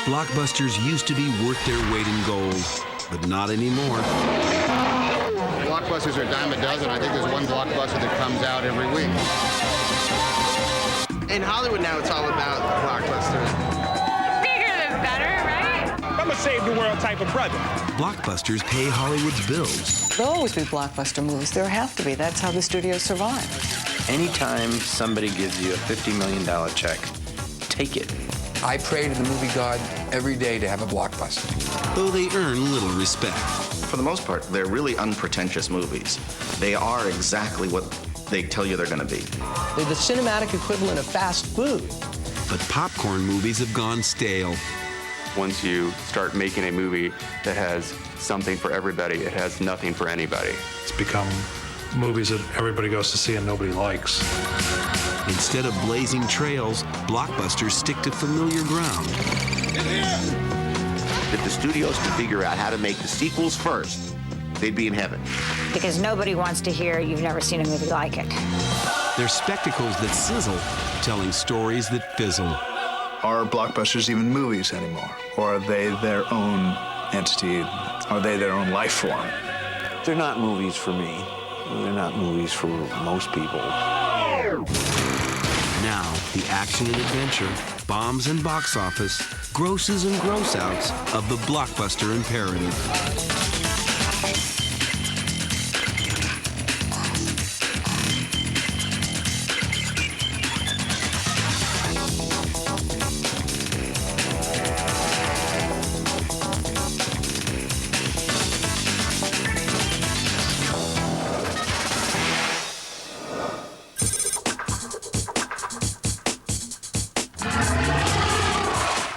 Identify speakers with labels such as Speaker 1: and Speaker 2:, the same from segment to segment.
Speaker 1: Blockbusters used to be worth their weight in gold, but not anymore.
Speaker 2: Blockbusters are a dime a dozen. I think there's one blockbuster that comes out every week.
Speaker 3: In Hollywood now, it's all about blockbusters.
Speaker 4: Bigger is better, right?
Speaker 5: I'm a save the world type of brother.
Speaker 1: Blockbusters pay Hollywood's bills.
Speaker 6: There'll always be blockbuster movies. There have to be. That's how the studios survive.
Speaker 7: Anytime somebody gives you a $50 million check, take it.
Speaker 8: I pray to the movie god every day to have a blockbuster.
Speaker 1: Though they earn little respect.
Speaker 9: For the most part, they're really unpretentious movies. They are exactly what they tell you they're going to be.
Speaker 10: They're the cinematic equivalent of fast food.
Speaker 1: But popcorn movies have gone stale.
Speaker 11: Once you start making a movie that has something for everybody, it has nothing for anybody.
Speaker 12: It's become movies that everybody goes to see and nobody likes.
Speaker 1: Instead of blazing trails, blockbusters stick to familiar ground.
Speaker 9: If the studios could figure out how to make the sequels first, they'd be in heaven.
Speaker 4: Because nobody wants to hear you've never seen a movie like it.
Speaker 1: They're spectacles that sizzle, telling stories that fizzle.
Speaker 13: Are blockbusters even movies anymore? Or are they their own entity? Are they their own life form?
Speaker 7: They're not movies for me. They're not movies for most people.
Speaker 1: Now, the action and adventure, bombs and box office, grosses and gross-outs of the Blockbuster Imperative.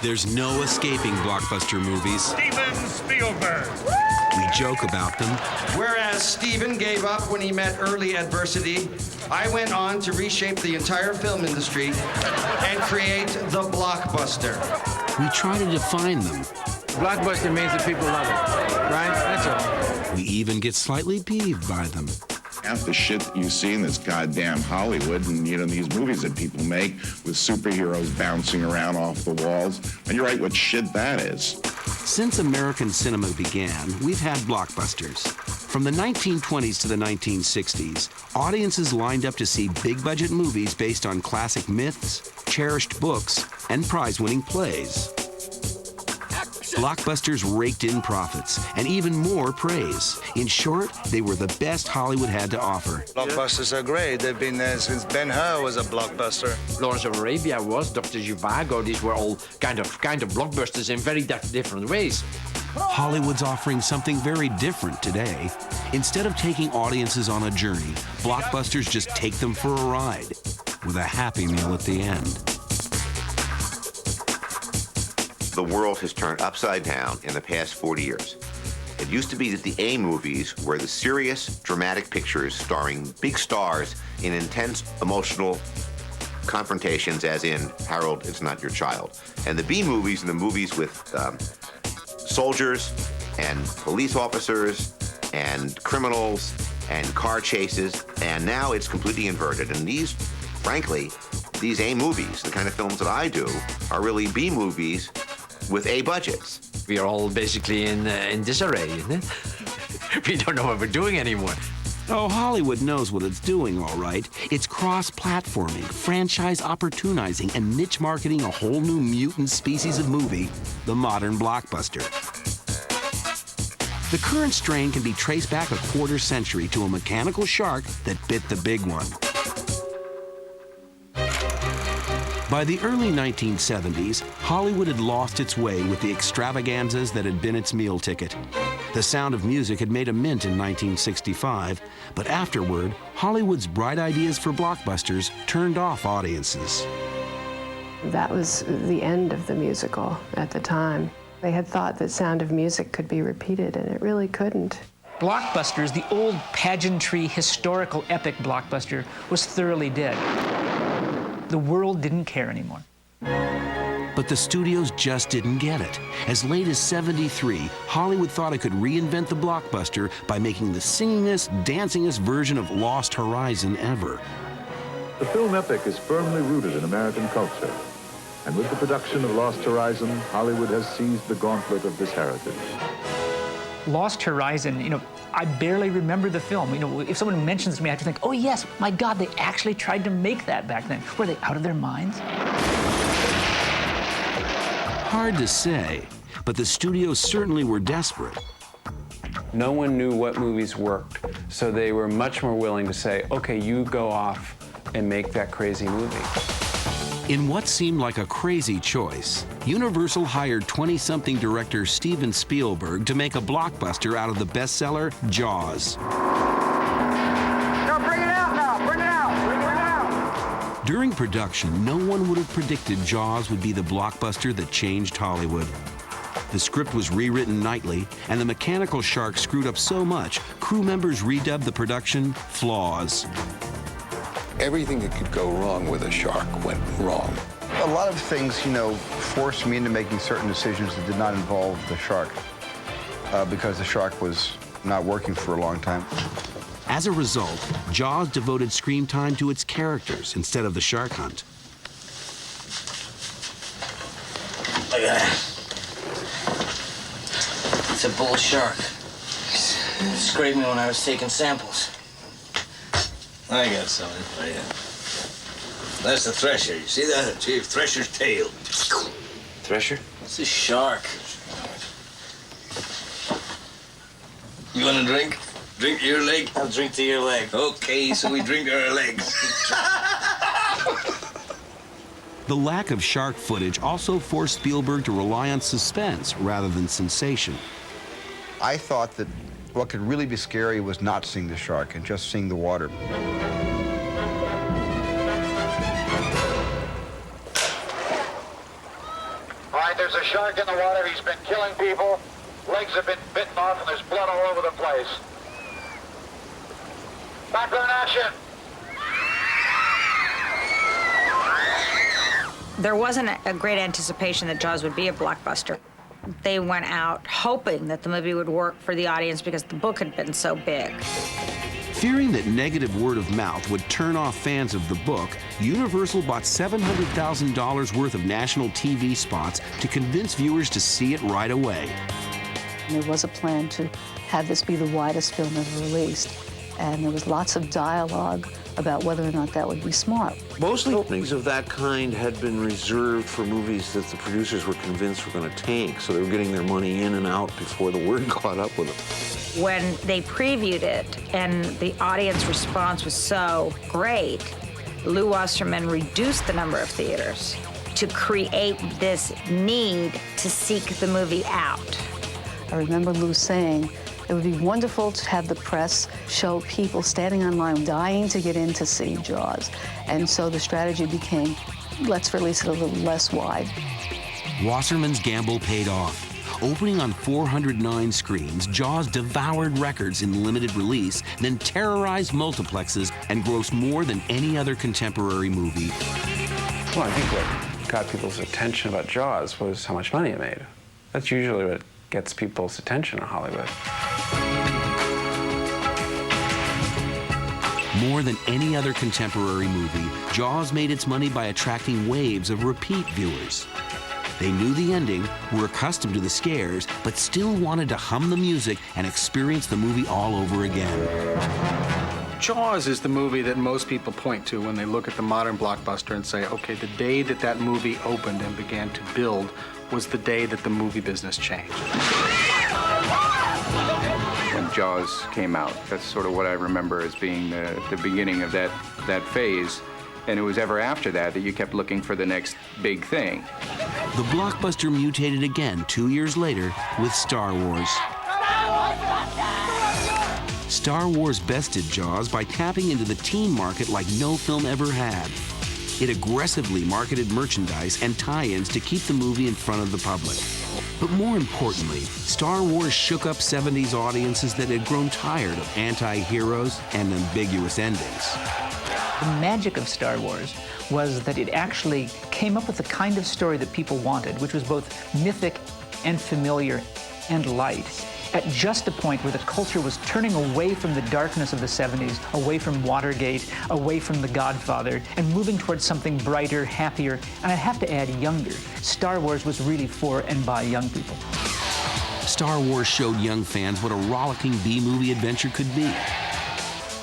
Speaker 1: There's no escaping blockbuster movies.
Speaker 5: Steven Spielberg.
Speaker 1: We joke about them.
Speaker 3: Whereas Steven gave up when he met early adversity, I went on to reshape the entire film industry and create the blockbuster.
Speaker 1: We try to define them.
Speaker 10: Blockbuster means that people love it, right? That's all.
Speaker 1: We even get slightly peeved by them.
Speaker 2: Half the shit that you see in this goddamn Hollywood and, these movies that people make with superheroes bouncing around off the walls. And you're right, what shit that is.
Speaker 1: Since American cinema began, we've had blockbusters. From the 1920s to the 1960s, audiences lined up to see big-budget movies based on classic myths, cherished books, and prize-winning plays. Blockbusters raked in profits and even more praise. In short, they were the best Hollywood had to offer.
Speaker 13: Blockbusters are great. They've been there since Ben-Hur was a blockbuster.
Speaker 10: Lawrence of Arabia was, Dr. Zhivago. These were all kind of blockbusters in very different ways.
Speaker 1: Hollywood's offering something very different today. Instead of taking audiences on a journey, blockbusters just take them for a ride with a happy meal at the end.
Speaker 9: The world has turned upside down in the past 40 years. It used to be that the A movies were the serious, dramatic pictures starring big stars in intense, emotional confrontations, as in Harold, It's Not Your Child. And the B movies and the movies with soldiers and police officers and criminals and car chases. And now it's completely inverted. And these, frankly, these A movies, the kind of films that I do, are really B movies with A budgets.
Speaker 10: We are all basically in disarray, isn't it? We don't know what we're doing anymore.
Speaker 1: Oh, Hollywood knows what it's doing, all right. It's cross-platforming, franchise opportunizing, and niche marketing a whole new mutant species of movie, the modern blockbuster. The current strain can be traced back a quarter century to a mechanical shark that bit the big one. By the early 1970s, Hollywood had lost its way with the extravaganzas that had been its meal ticket. The Sound of Music had made a mint in 1965, but afterward, Hollywood's bright ideas for blockbusters turned off audiences.
Speaker 14: That was the end of the musical at the time. They had thought that Sound of Music could be repeated, and it really couldn't.
Speaker 15: Blockbusters, the old pageantry, historical, epic blockbuster, was thoroughly dead. The world didn't care anymore.
Speaker 1: But the studios just didn't get it. As late as '73, Hollywood thought it could reinvent the blockbuster by making the singingest, dancingest version of Lost Horizon ever.
Speaker 16: The film epic is firmly rooted in American culture. And with the production of Lost Horizon, Hollywood has seized the gauntlet of this heritage.
Speaker 15: Lost Horizon, you know, I barely remember the film. You know, if someone mentions to me, I have to think, oh yes, my God, they actually tried to make that back then. Were they out of their minds?
Speaker 1: Hard to say, but the studios certainly were desperate.
Speaker 7: No one knew what movies worked, so they were much more willing to say, okay, you go off and make that crazy movie.
Speaker 1: In what seemed like a crazy choice, Universal hired 20-something director Steven Spielberg to make a blockbuster out of the bestseller Jaws.
Speaker 17: No, bring it out now! Bring it out! Bring it out!
Speaker 1: During production, no one would have predicted Jaws would be the blockbuster that changed Hollywood. The script was rewritten nightly, and the mechanical shark screwed up so much, crew members redubbed the production Flaws.
Speaker 8: Everything that could go wrong with a shark went wrong.
Speaker 18: A lot of things, you know, forced me into making certain decisions that did not involve the shark because the shark was not working for a long time.
Speaker 1: As a result, Jaws devoted screen time to its characters instead of the shark hunt.
Speaker 19: Look at that. It's a bull shark. He scraped me when I was taking samples. I got something for you. That's the thresher. You see that? Chief Thresher's tail.
Speaker 7: Thresher?
Speaker 19: It's a shark. You want a drink? Drink to your leg? I'll drink to your leg. Okay, so we drink our legs.
Speaker 1: The lack of shark footage also forced Spielberg to rely on suspense rather than sensation.
Speaker 18: I thought that what could really be scary was not seeing the shark and just seeing the water.
Speaker 17: All right, there's a shark in the water. He's been killing people. Legs have been bitten off, and there's blood all over the place. Background action.
Speaker 4: There wasn't a great anticipation that Jaws would be a blockbuster. They went out hoping that the movie would work for the audience because the book had been so big.
Speaker 1: Fearing that negative word of mouth would turn off fans of the book, Universal bought $700,000 worth of national TV spots to convince viewers to see it right away.
Speaker 20: There was a plan to have this be the widest film ever released, and there was lots of dialogue about whether or not that would be smart.
Speaker 21: Most openings of that kind had been reserved for movies that the producers were convinced were going to tank, so they were getting their money in and out before the word caught up with them.
Speaker 4: When they previewed it and the audience response was so great, Lew Wasserman reduced the number of theaters to create this need to seek the movie out.
Speaker 20: I remember Lew saying, it would be wonderful to have the press show people standing in line dying to get in to see Jaws. And so the strategy became, let's release it a little less wide.
Speaker 1: Wasserman's gamble paid off. Opening on 409 screens, Jaws devoured records in limited release, then terrorized multiplexes and grossed more than any other contemporary movie.
Speaker 7: Well, I think what got people's attention about Jaws was how much money it made. That's usually what gets people's attention in Hollywood.
Speaker 1: More than any other contemporary movie, Jaws made its money by attracting waves of repeat viewers. They knew the ending, were accustomed to the scares, but still wanted to hum the music and experience the movie all over again.
Speaker 22: Jaws is the movie that most people point to when they look at the modern blockbuster and say, okay, the day that that movie opened and began to build was the day that the movie business changed.
Speaker 23: When Jaws came out, that's sort of what I remember as being the beginning of that phase. And it was ever after that that you kept looking for the next big thing.
Speaker 1: The blockbuster mutated again 2 years later with Star Wars. Star Wars bested Jaws by tapping into the teen market like no film ever had. It aggressively marketed merchandise and tie-ins to keep the movie in front of the public. But more importantly, Star Wars shook up 70s audiences that had grown tired of anti-heroes and ambiguous endings.
Speaker 15: The magic of Star Wars was that it actually came up with the kind of story that people wanted, which was both mythic and familiar and light. at just the point where the culture was turning away from the darkness of the 70s, away from Watergate, away from The Godfather, and moving towards something brighter, happier, and I have to add, younger. Star Wars was really for and by young people.
Speaker 1: Star Wars showed young fans what a rollicking B-movie adventure could be.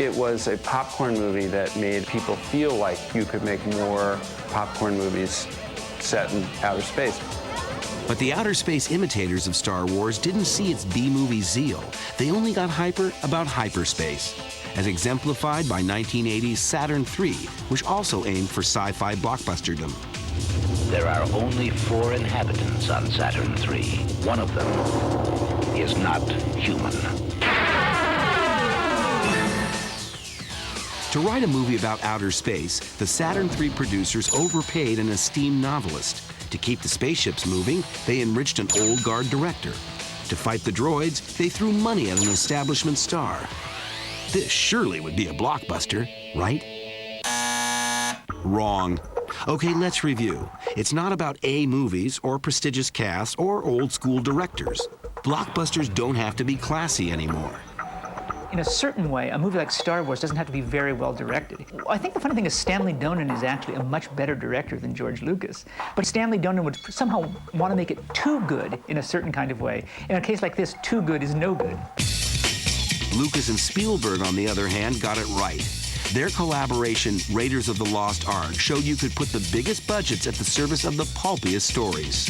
Speaker 7: It was a popcorn movie that made people feel like you could make more popcorn movies set in outer space.
Speaker 1: But the outer space imitators of Star Wars didn't see its B-movie zeal. They only got hyper about hyperspace, as exemplified by 1980's Saturn III, which also aimed for sci-fi blockbusterdom.
Speaker 6: There are only 4 inhabitants on Saturn III. One of them is not human.
Speaker 1: To write a movie about outer space, the Saturn III producers overpaid an esteemed novelist. To keep the spaceships moving, they enriched an old guard director. To fight the droids, they threw money at an establishment star. This surely would be a blockbuster, right? Wrong. Okay, let's review. It's not about A movies or prestigious casts or old school directors. Blockbusters don't have to be classy anymore.
Speaker 15: In a certain way, a movie like Star Wars doesn't have to be very well directed. I think the funny thing is Stanley Donen is actually a much better director than George Lucas. But Stanley Donen would somehow want to make it too good in a certain kind of way. In a case like this, too good is no good.
Speaker 1: Lucas and Spielberg, on the other hand, got it right. Their collaboration, Raiders of the Lost Ark, showed you could put the biggest budgets at the service of the pulpiest stories.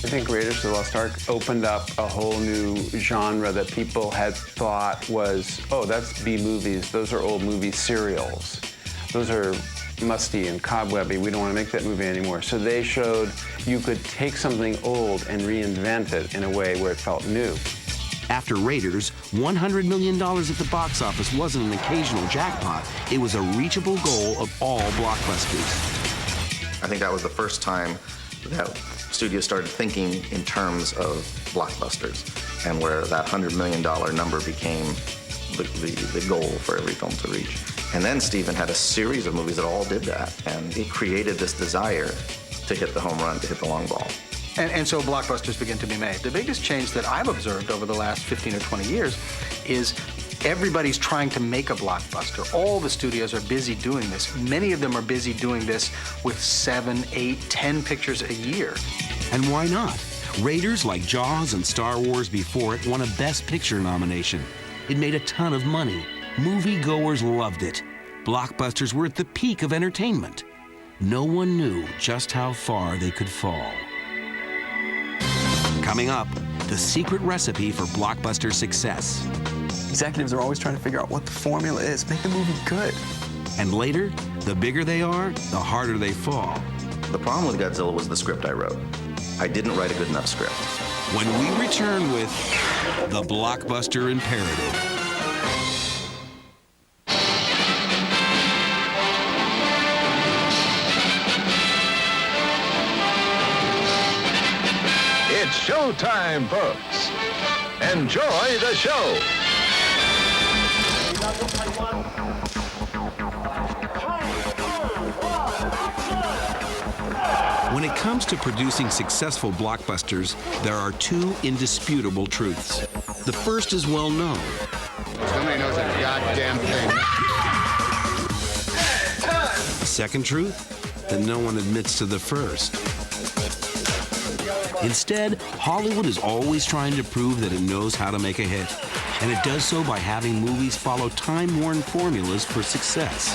Speaker 7: I think Raiders of the Lost Ark opened up a whole new genre that people had thought was, oh, that's B-movies. Those are old movie serials. Those are musty and cobwebby. We don't want to make that movie anymore. So they showed you could take something old and reinvent it in a way where it felt new.
Speaker 1: After Raiders, $100 million at the box office wasn't an occasional jackpot. It was a reachable goal of all blockbusters.
Speaker 11: I think that was the first time that studios started thinking in terms of blockbusters, and where that $100 million number became the goal for every film to reach. And then Steven had a series of movies that all did that, and it created this desire to hit the home run, to hit the long ball.
Speaker 22: And so blockbusters begin to be made. The biggest change that I've observed over the last 15 or 20 years is everybody's trying to make a blockbuster. All the studios are busy doing this. Many of them are busy doing this with 7, 8, 10 pictures a year.
Speaker 1: And why not? Raiders, like Jaws and Star Wars before it, won a Best Picture nomination. It made a ton of money. Moviegoers loved it. Blockbusters were at the peak of entertainment. No one knew just how far they could fall. Coming up, the secret recipe for blockbuster success.
Speaker 12: Executives are always trying to figure out what the formula is. Make the movie good.
Speaker 1: And later, the bigger they are, the harder they fall.
Speaker 11: The problem with Godzilla was the script I wrote. I didn't write a good enough script.
Speaker 1: When we return with the Blockbuster Imperative.
Speaker 24: It's showtime, folks. Enjoy the show.
Speaker 1: When it comes to producing successful blockbusters, there are 2 indisputable truths. The first is well known.
Speaker 24: Somebody knows a goddamn thing.
Speaker 1: The second truth, that no one admits to the first. Instead, Hollywood is always trying to prove that it knows how to make a hit, and it does so by having movies follow time-worn formulas for success.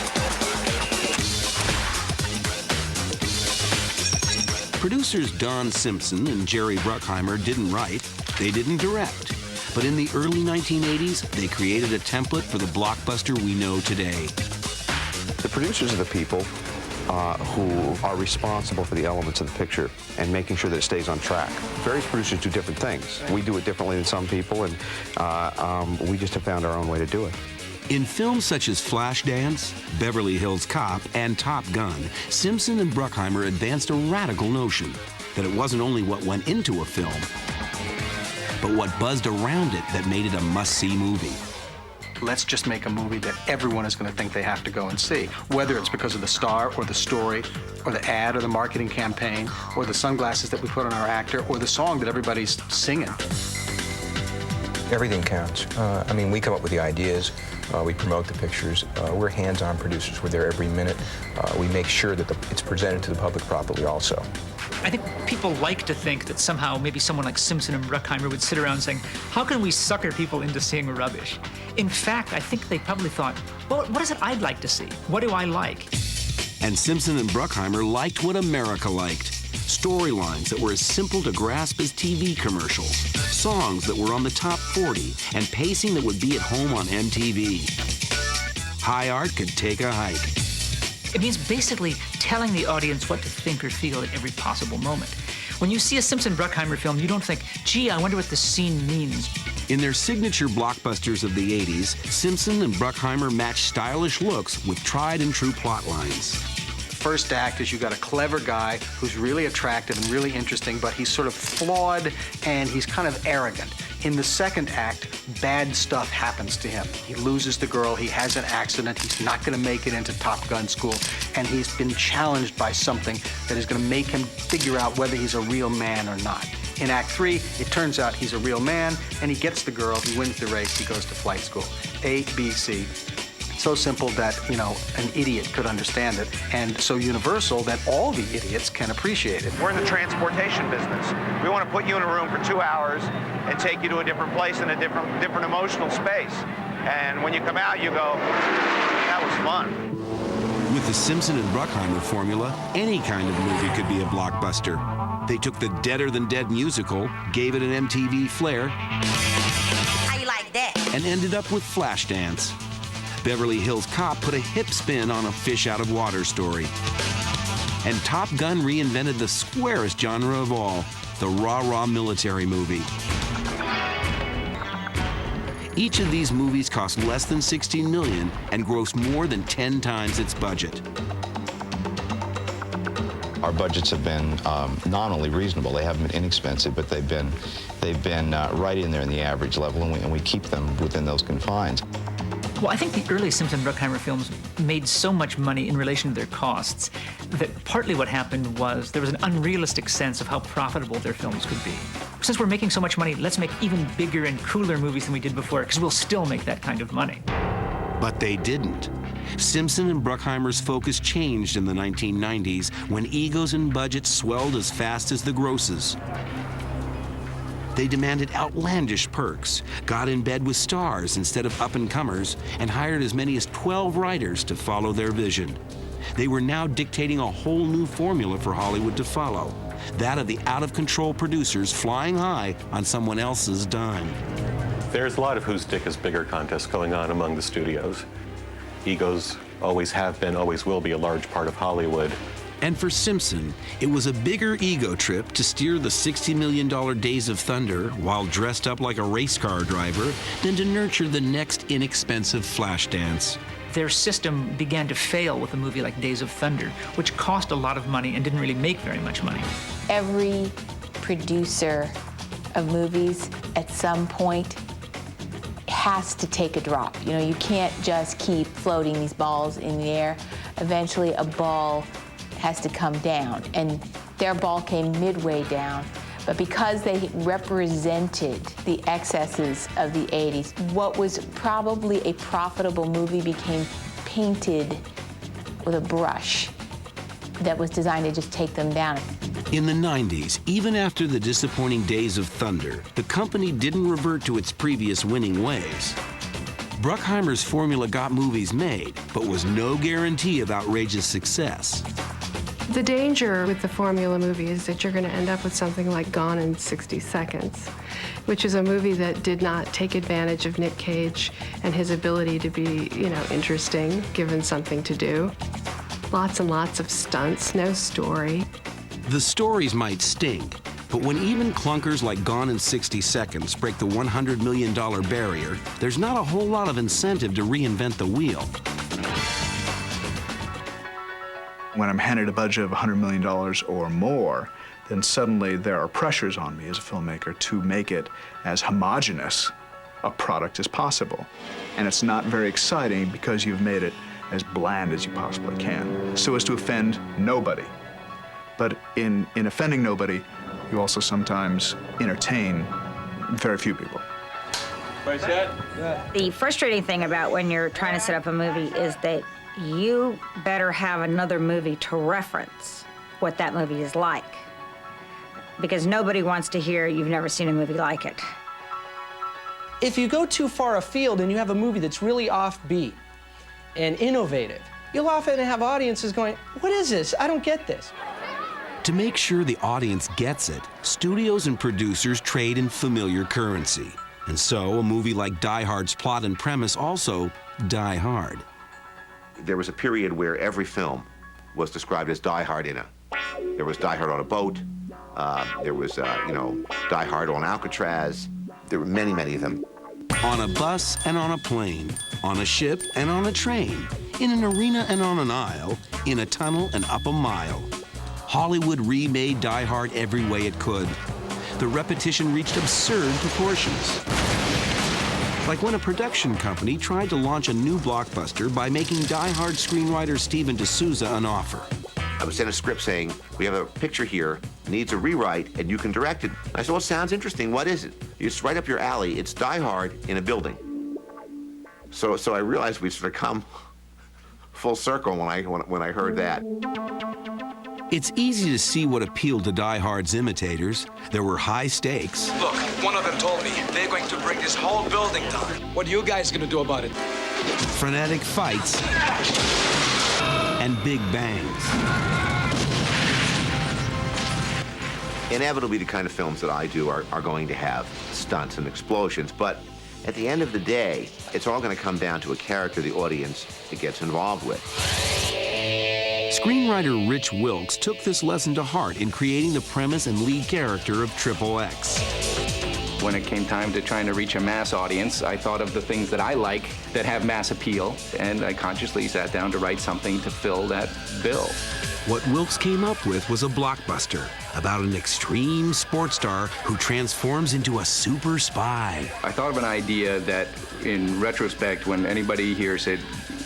Speaker 1: Producers Don Simpson and Jerry Bruckheimer didn't write, they didn't direct. But in the early 1980s, they created a template for the blockbuster we know today.
Speaker 25: The producers are the people who are responsible for the elements of the picture and making sure that it stays on track. Various producers do different things. We do it differently than some people, and we just have found our own way to do it.
Speaker 1: In films such as Flashdance, Beverly Hills Cop, and Top Gun, Simpson and Bruckheimer advanced a radical notion that it wasn't only what went into a film, but what buzzed around it that made it a must-see movie.
Speaker 22: Let's just make a movie that everyone is going to think they have to go and see, whether it's because of the star or the story or the ad or the marketing campaign or the sunglasses that we put on our actor or the song that everybody's singing.
Speaker 2: Everything counts. I mean, we come up with the ideas, we promote the pictures, we're hands-on producers, we're there every minute. We make sure that it's presented to the public properly also.
Speaker 15: I think people like to think that somehow maybe someone like Simpson and Bruckheimer would sit around saying, how can we sucker people into seeing rubbish? In fact, I think they probably thought, well, what is it I'd like to see? What do I like?
Speaker 1: And Simpson and Bruckheimer liked what America liked. Storylines that were as simple to grasp as TV commercials, songs that were on the top 40, and pacing that would be at home on MTV. High art could take a hike.
Speaker 15: It means basically telling the audience what to think or feel at every possible moment. When you see a Simpson-Bruckheimer film, you don't think, gee, I wonder what this scene means.
Speaker 1: In their signature blockbusters of the 80s, Simpson and Bruckheimer matched stylish looks with tried and true plot lines.
Speaker 22: First act is you got a clever guy who's really attractive and really interesting, but he's sort of flawed and he's kind of arrogant. In the second act, bad stuff happens to him. He loses the girl, he has an accident, he's not going to make it into Top Gun school, and he's been challenged by something that is going to make him figure out whether he's a real man or not. In Act 3, it turns out he's a real man, and he gets the girl, he wins the race, he goes to flight school. A, B, C. So simple that, you know, an idiot could understand it, and so universal that all the idiots can appreciate it.
Speaker 3: We're in the transportation business. We want to put you in a room for 2 hours and take you to a different place in a different emotional space. And when you come out, you go, that was fun.
Speaker 1: With the Simpson and Bruckheimer formula, any kind of movie could be a blockbuster. They took the Deader Than Dead musical, gave it an MTV flair,
Speaker 5: How you like that?
Speaker 1: and ended up with Flashdance. Beverly Hills Cop put a hip spin on a fish-out-of-water story. And Top Gun reinvented the squarest genre of all, the rah-rah military movie. Each of these movies cost less than $16 million and grossed more than 10 times its budget.
Speaker 9: Our budgets have been not only reasonable, they haven't been inexpensive, but they've been right in there in the average level, and we keep them within those confines.
Speaker 15: Well, I think the early Simpson-Bruckheimer films made so much money in relation to their costs that partly what happened was there was an unrealistic sense of how profitable their films could be. Since we're making so much money, let's make even bigger and cooler movies than we did before, because we'll still make that kind of money.
Speaker 1: But they didn't. Simpson and Bruckheimer's focus changed in the 1990s when egos and budgets swelled as fast as the grosses. They demanded outlandish perks, got in bed with stars instead of up-and-comers, and hired as many as 12 writers to follow their vision. They were now dictating a whole new formula for Hollywood to follow, that of the out-of-control producers flying high on someone else's dime.
Speaker 13: There's a lot of whose dick is bigger contests going on among the studios. Egos always have been, always will be a large part of Hollywood.
Speaker 1: And for Simpson, it was a bigger ego trip to steer the $60 million Days of Thunder while dressed up like a race car driver than to nurture the next inexpensive Flashdance.
Speaker 15: Their system began to fail with a movie like Days of Thunder, which cost a lot of money and didn't really make very much money.
Speaker 5: Every producer of movies at some point has to take a drop. You know, you can't just keep floating these balls in the air. Eventually, a ball has to come down, and their ball came midway down. But because they represented the excesses of the 80s, what was probably a profitable movie became painted with a brush that was designed to just take them down.
Speaker 1: In the 90s, even after the disappointing Days of Thunder, the company didn't revert to its previous winning ways. Bruckheimer's formula got movies made, but was no guarantee of outrageous success.
Speaker 14: The danger with the formula movie is that you're going to end up with something like Gone in 60 Seconds, which is a movie that did not take advantage of Nick Cage and his ability to be, you know, interesting, given something to do. Lots and lots of stunts, no story.
Speaker 1: The stories might stink, but when even clunkers like Gone in 60 Seconds break the $100 million barrier, there's not a whole lot of incentive to reinvent the wheel.
Speaker 26: When I'm handed a budget of $100 million or more, then suddenly there are pressures on me as a filmmaker to make it as homogeneous a product as possible. And it's not very exciting because you've made it as bland as you possibly can, so as to offend nobody. But in offending nobody, you also sometimes entertain very few people.
Speaker 4: The frustrating thing about when you're trying to set up a movie is that you better have another movie to reference what that movie is like. Because nobody wants to hear you've never seen a movie like it.
Speaker 8: If you go too far afield and you have a movie that's really offbeat and innovative, you'll often have audiences going, what is this? I don't get this.
Speaker 1: To make sure the audience gets it, studios and producers trade in familiar currency. And so a movie like Die Hard's plot and premise also die hard.
Speaker 10: There was a period where every film was described as Die Hard there was Die Hard on a boat, there was, Die Hard on Alcatraz. There were many, many of them.
Speaker 1: On a bus and on a plane, on a ship and on a train, in an arena and on an aisle, in a tunnel and up a mile. Hollywood remade Die Hard every way it could. The repetition reached absurd proportions. Like when a production company tried to launch a new blockbuster by making Die Hard screenwriter Steven D'Souza an offer.
Speaker 10: I was sent a script saying, we have a picture here, needs a rewrite, and you can direct it. I said, well, it sounds interesting. What is it? It's right up your alley. It's Die Hard in a building. So I realized we'd sort of come full circle when I heard that.
Speaker 1: It's easy to see what appealed to Die Hard's imitators. There were high stakes.
Speaker 16: Look, one of them told me they're going to bring this whole building down. What are you guys going to do about it?
Speaker 1: Frenetic fights and big bangs.
Speaker 10: Inevitably, the kind of films that I do are going to have stunts and explosions, but at the end of the day, it's all going to come down to a character the audience gets involved with.
Speaker 1: Screenwriter Rich Wilkes took this lesson to heart in creating the premise and lead character of XXX.
Speaker 23: When it came time to trying to reach a mass audience, I thought of the things that I like that have mass appeal, and I consciously sat down to write something to fill that bill.
Speaker 1: What Wilkes came up with was a blockbuster about an extreme sports star who transforms into a super spy.
Speaker 23: I thought of an idea that, in retrospect, when anybody hears it,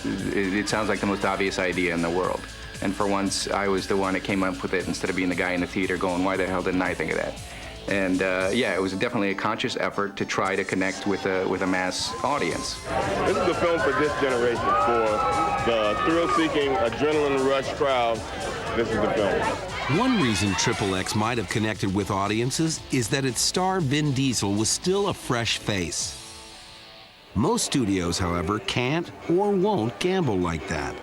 Speaker 23: it sounds like the most obvious idea in the world. And for once, I was the one that came up with it instead of being the guy in the theater going, why the hell didn't I think of that? And yeah, it was definitely a conscious effort to try to connect with a mass audience.
Speaker 17: This is a film for this generation, for the thrill-seeking, adrenaline rush crowd. This is the film.
Speaker 1: One reason XXX might have connected with audiences is that its star Vin Diesel was still a fresh face. Most studios, however, can't or won't gamble like that.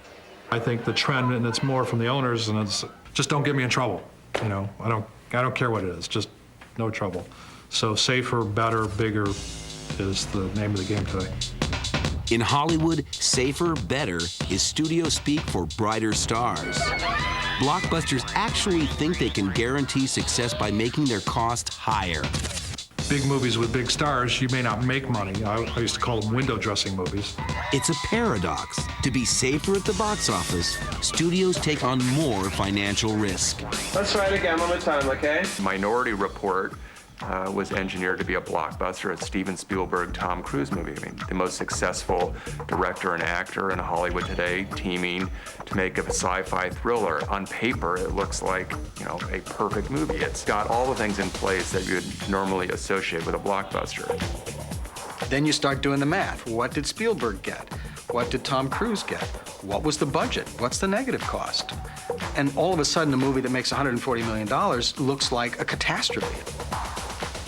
Speaker 18: I think the trend, and it's more from the owners, and it's just don't get me in trouble. You know, I don't care what it is, just no trouble. So safer, better, bigger is the name of the game today.
Speaker 1: In Hollywood, safer, better is studio speak for brighter stars. Blockbusters actually think they can guarantee success by making their cost higher.
Speaker 18: Big movies with big stars, you may not make money. I used to call them window dressing movies.
Speaker 1: It's a paradox. To be safer at the box office, studios take on more financial risk.
Speaker 17: Let's try it again one more time, okay?
Speaker 19: Minority Report was engineered to be a blockbuster. It's Steven Spielberg, Tom Cruise movie. I mean, the most successful director and actor in Hollywood today, teaming to make a sci-fi thriller. On paper, it looks like, you know, a perfect movie. It's got all the things in place that you would normally associate with a blockbuster.
Speaker 22: Then you start doing the math. What did Spielberg get? What did Tom Cruise get? What was the budget? What's the negative cost? And all of a sudden, a movie that makes $140 million looks like a catastrophe.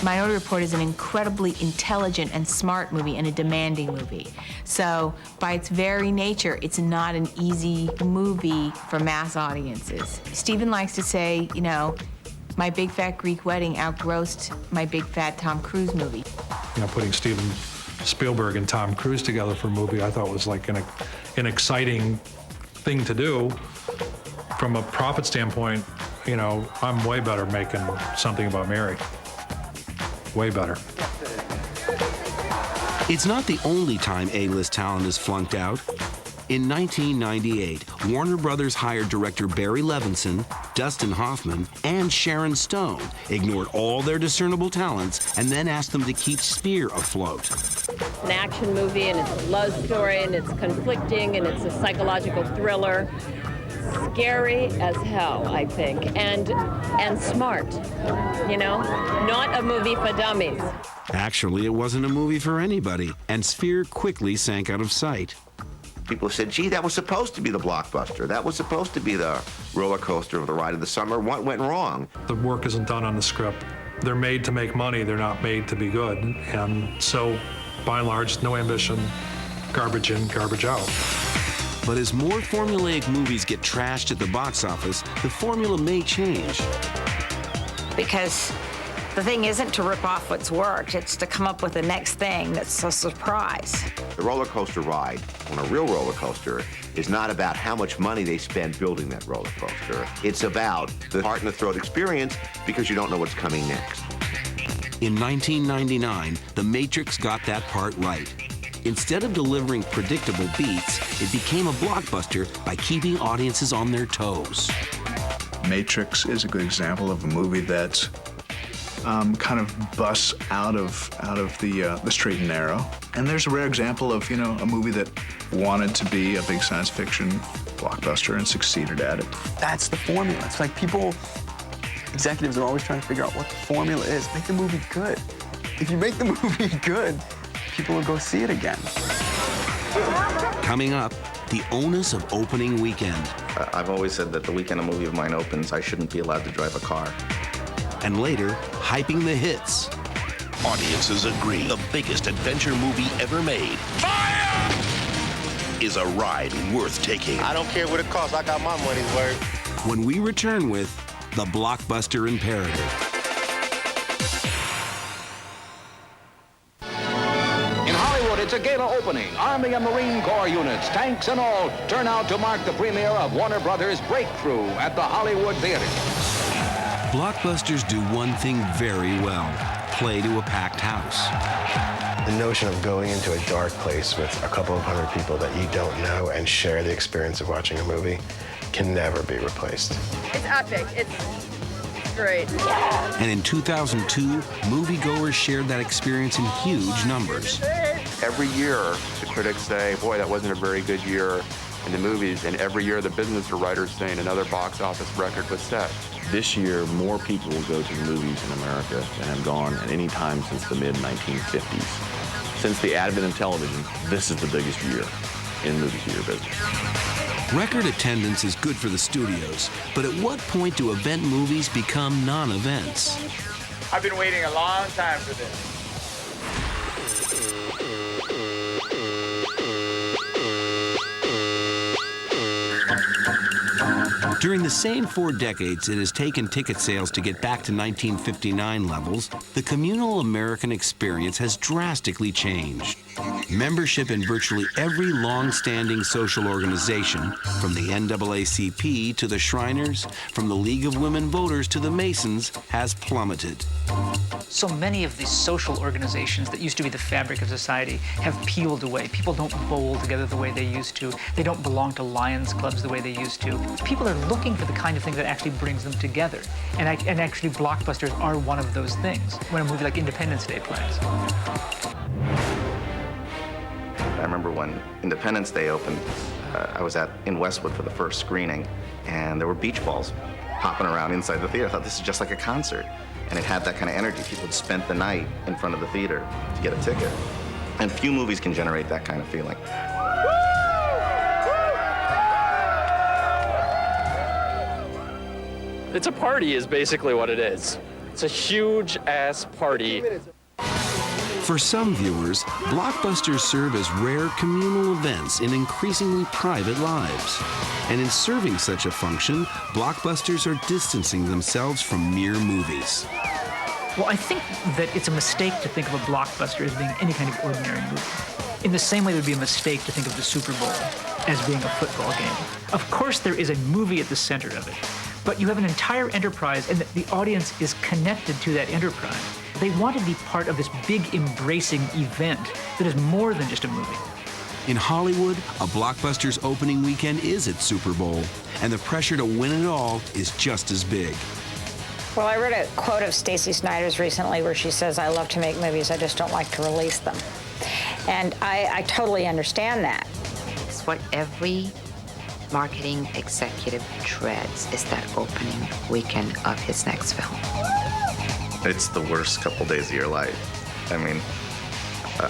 Speaker 5: Minority Report is an incredibly intelligent and smart movie and a demanding movie. So by its very nature, it's not an easy movie for mass audiences. Steven likes to say, you know, My Big Fat Greek Wedding outgrossed My Big Fat Tom Cruise movie.
Speaker 18: You know, putting Steven Spielberg and Tom Cruise together for a movie I thought was like an exciting thing to do. From a profit standpoint, you know, I'm way better making Something About Mary. Way better.
Speaker 1: It's not the only time A-list talent is flunked out. In 1998, Warner Brothers hired director Barry Levinson, Dustin Hoffman, and Sharon Stone, ignored all their discernible talents, and then asked them to keep Spear afloat.
Speaker 27: An action movie, and it's a love story, and it's conflicting, and it's a psychological thriller.
Speaker 6: scary as hell, I think, and smart, you know? Not a movie for dummies.
Speaker 1: Actually, it wasn't a movie for anybody, and Sphere quickly sank out of sight.
Speaker 10: People said, gee, that was supposed to be the blockbuster. That was supposed to be the roller coaster of the ride of the summer. What went wrong?
Speaker 18: The work isn't done on the script. They're made to make money. They're not made to be good. And so, by and large, no ambition, garbage in, garbage out.
Speaker 1: But as more formulaic movies get trashed at the box office, the formula may change.
Speaker 4: Because the thing isn't to rip off what's worked, it's to come up with the next thing that's a surprise.
Speaker 10: The roller coaster ride on a real roller coaster is not about how much money they spend building that roller coaster. It's about the heart in the throat experience because you don't know what's coming next.
Speaker 1: In 1999, The Matrix got that part right. Instead of delivering predictable beats, it became a blockbuster by keeping audiences on their toes.
Speaker 26: Matrix is a good example of a movie that kind of busts out of the straight and narrow. And there's a rare example of, a movie that wanted to be a big science fiction blockbuster and succeeded at it.
Speaker 7: That's the formula. It's like executives are always trying to figure out what the formula is. Make the movie good. If you make the movie good, people will go see it again.
Speaker 1: Coming up, the onus of opening weekend.
Speaker 11: I've always said that the weekend a movie of mine opens, I shouldn't be allowed to drive a car.
Speaker 1: And later, hyping the hits.
Speaker 12: Audiences agree the biggest adventure movie ever made is a ride worth taking.
Speaker 20: I don't care what it costs, I got my money's worth.
Speaker 1: When we return with the Blockbuster Imperative.
Speaker 21: It's a gala opening. Army and Marine Corps units, tanks and all, turn out to mark the premiere of Warner Brothers' Breakthrough at the Hollywood Theater.
Speaker 1: Blockbusters do one thing very well: play to a packed house.
Speaker 27: The notion of going into a dark place with a couple of hundred people that you don't know and share the experience of watching a movie can never be replaced.
Speaker 6: It's epic. It's great.
Speaker 1: And in 2002, moviegoers shared that experience in huge numbers.
Speaker 19: Every year, the critics say, boy, that wasn't a very good year in the movies. And every year, the business or writers saying another box office record was set.
Speaker 28: This year, more people will go to the movies in America than have gone at any time since the mid-1950s. Since the advent of television, this is the biggest year in movie theater business.
Speaker 1: Record attendance is good for the studios, but at what point do event movies become non-events?
Speaker 20: I've been waiting a long time for this.
Speaker 1: During the same 4 decades it has taken ticket sales to get back to 1959 levels, the communal American experience has drastically changed. Membership in virtually every long-standing social organization, from the NAACP to the Shriners, from the League of Women Voters to the Masons, has plummeted.
Speaker 15: So many of these social organizations that used to be the fabric of society have peeled away. People don't bowl together the way they used to. They don't belong to Lions clubs the way they used to. People are looking for the kind of thing that actually brings them together. And actually blockbusters are one of those things when a movie like Independence Day plays.
Speaker 11: I remember when Independence Day opened, I was in Westwood for the first screening, and there were beach balls popping around inside the theater. I thought, this is just like a concert. And it had that kind of energy. People had spent the night in front of the theater to get a ticket. And few movies can generate that kind of feeling.
Speaker 29: It's a party is basically what it is. It's a huge-ass party.
Speaker 1: For some viewers, blockbusters serve as rare communal events in increasingly private lives. And in serving such a function, blockbusters are distancing themselves from mere movies.
Speaker 15: Well, I think that it's a mistake to think of a blockbuster as being any kind of ordinary movie. In the same way, it would be a mistake to think of the Super Bowl as being a football game. Of course, there is a movie at the center of it, but you have an entire enterprise, and the audience is connected to that enterprise. They want to be part of this big, embracing event that is more than just a movie.
Speaker 1: In Hollywood, a blockbuster's opening weekend is its Super Bowl, and the pressure to win it all is just as big.
Speaker 4: Well, I read a quote of Stacey Snider's recently where she says, "I love to make movies, I just don't like to release them." And I totally understand that.
Speaker 30: It's what every
Speaker 2: marketing executive dreads is that opening weekend of his next film.
Speaker 11: It's the worst couple days of your life. I mean,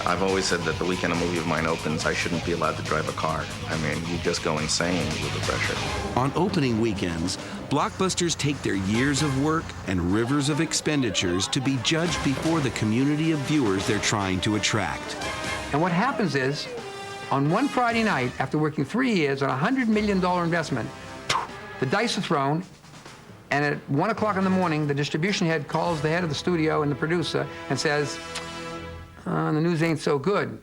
Speaker 11: I've always said that the weekend a movie of mine opens, I shouldn't be allowed to drive a car. I mean, you just go insane with the pressure.
Speaker 1: On opening weekends, blockbusters take their years of work and rivers of expenditures to be judged before the community of viewers they're trying to attract.
Speaker 3: And what happens is, on one Friday night, after working 3 years on a $100 million investment, the dice are thrown, and at 1 o'clock in the morning, the distribution head calls the head of the studio and the producer and says, the news ain't so good.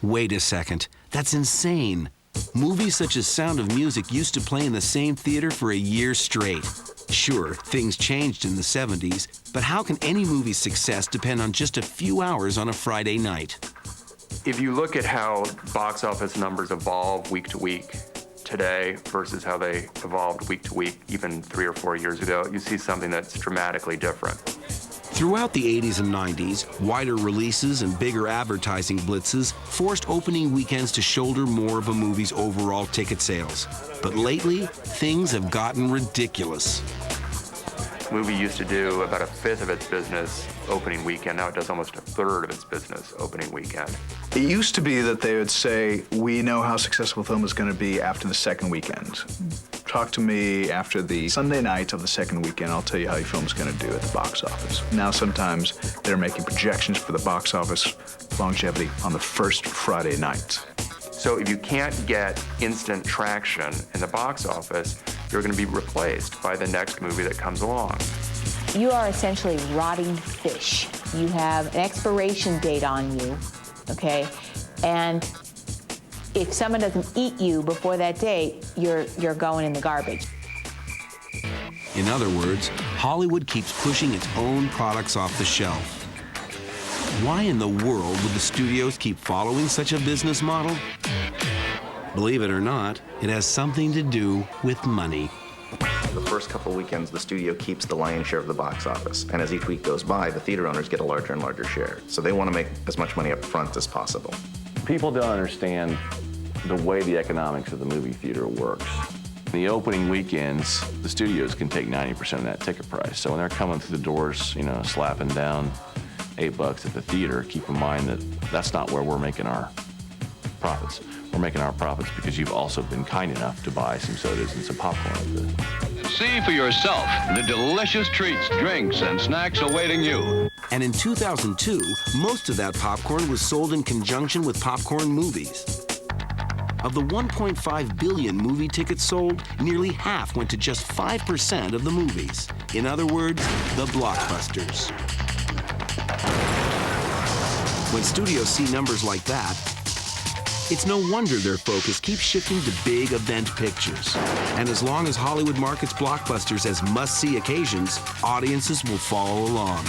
Speaker 1: Wait a second, that's insane. Movies such as Sound of Music used to play in the same theater for a year straight. Sure, things changed in the 70s, but how can any movie's success depend on just a few hours on a Friday night?
Speaker 19: If you look at how box office numbers evolve week to week today versus how they evolved week to week even 3 or 4 years ago, you see something that's dramatically different.
Speaker 1: Throughout the 80s and 90s, wider releases and bigger advertising blitzes forced opening weekends to shoulder more of a movie's overall ticket sales. But lately, things have gotten ridiculous.
Speaker 19: The movie used to do about 1/5 of its business opening weekend. Now it does almost 1/3 of its business opening weekend.
Speaker 26: It used to be that they would say, we know how successful a film is going to be after the second weekend. Talk to me after the Sunday night of the second weekend. I'll tell you how your film's going to do at the box office. Now sometimes they're making projections for the box office longevity on the first Friday night.
Speaker 19: So if you can't get instant traction in the box office, you're going to be replaced by the next movie that comes along.
Speaker 5: You are essentially rotting fish. You have an expiration date on you, okay? And if someone doesn't eat you before that date, you're going in the garbage.
Speaker 1: In other words, Hollywood keeps pushing its own products off the shelf. Why in the world would the studios keep following such a business model? Believe it or not, it has something to do with money.
Speaker 11: The first couple weekends, the studio keeps the lion's share of the box office. And as each week goes by, the theater owners get a larger and larger share. So they want to make as much money up front as possible.
Speaker 28: People don't understand the way the economics of the movie theater works. The opening weekends, the studios can take 90% of that ticket price. So when they're coming through the doors, you know, slapping down $8 at the theater, keep in mind that that's not where we're making our profits. We're making our profits because you've also been kind enough to buy some sodas and some popcorn.
Speaker 21: See for yourself the delicious treats, drinks, and snacks awaiting you.
Speaker 1: And in 2002, most of that popcorn was sold in conjunction with popcorn movies. Of the 1.5 billion movie tickets sold, nearly half went to just 5% of the movies. In other words, the blockbusters. When studios see numbers like that, it's no wonder their focus keeps shifting to big event pictures. And as long as Hollywood markets blockbusters as must-see occasions, audiences will follow along.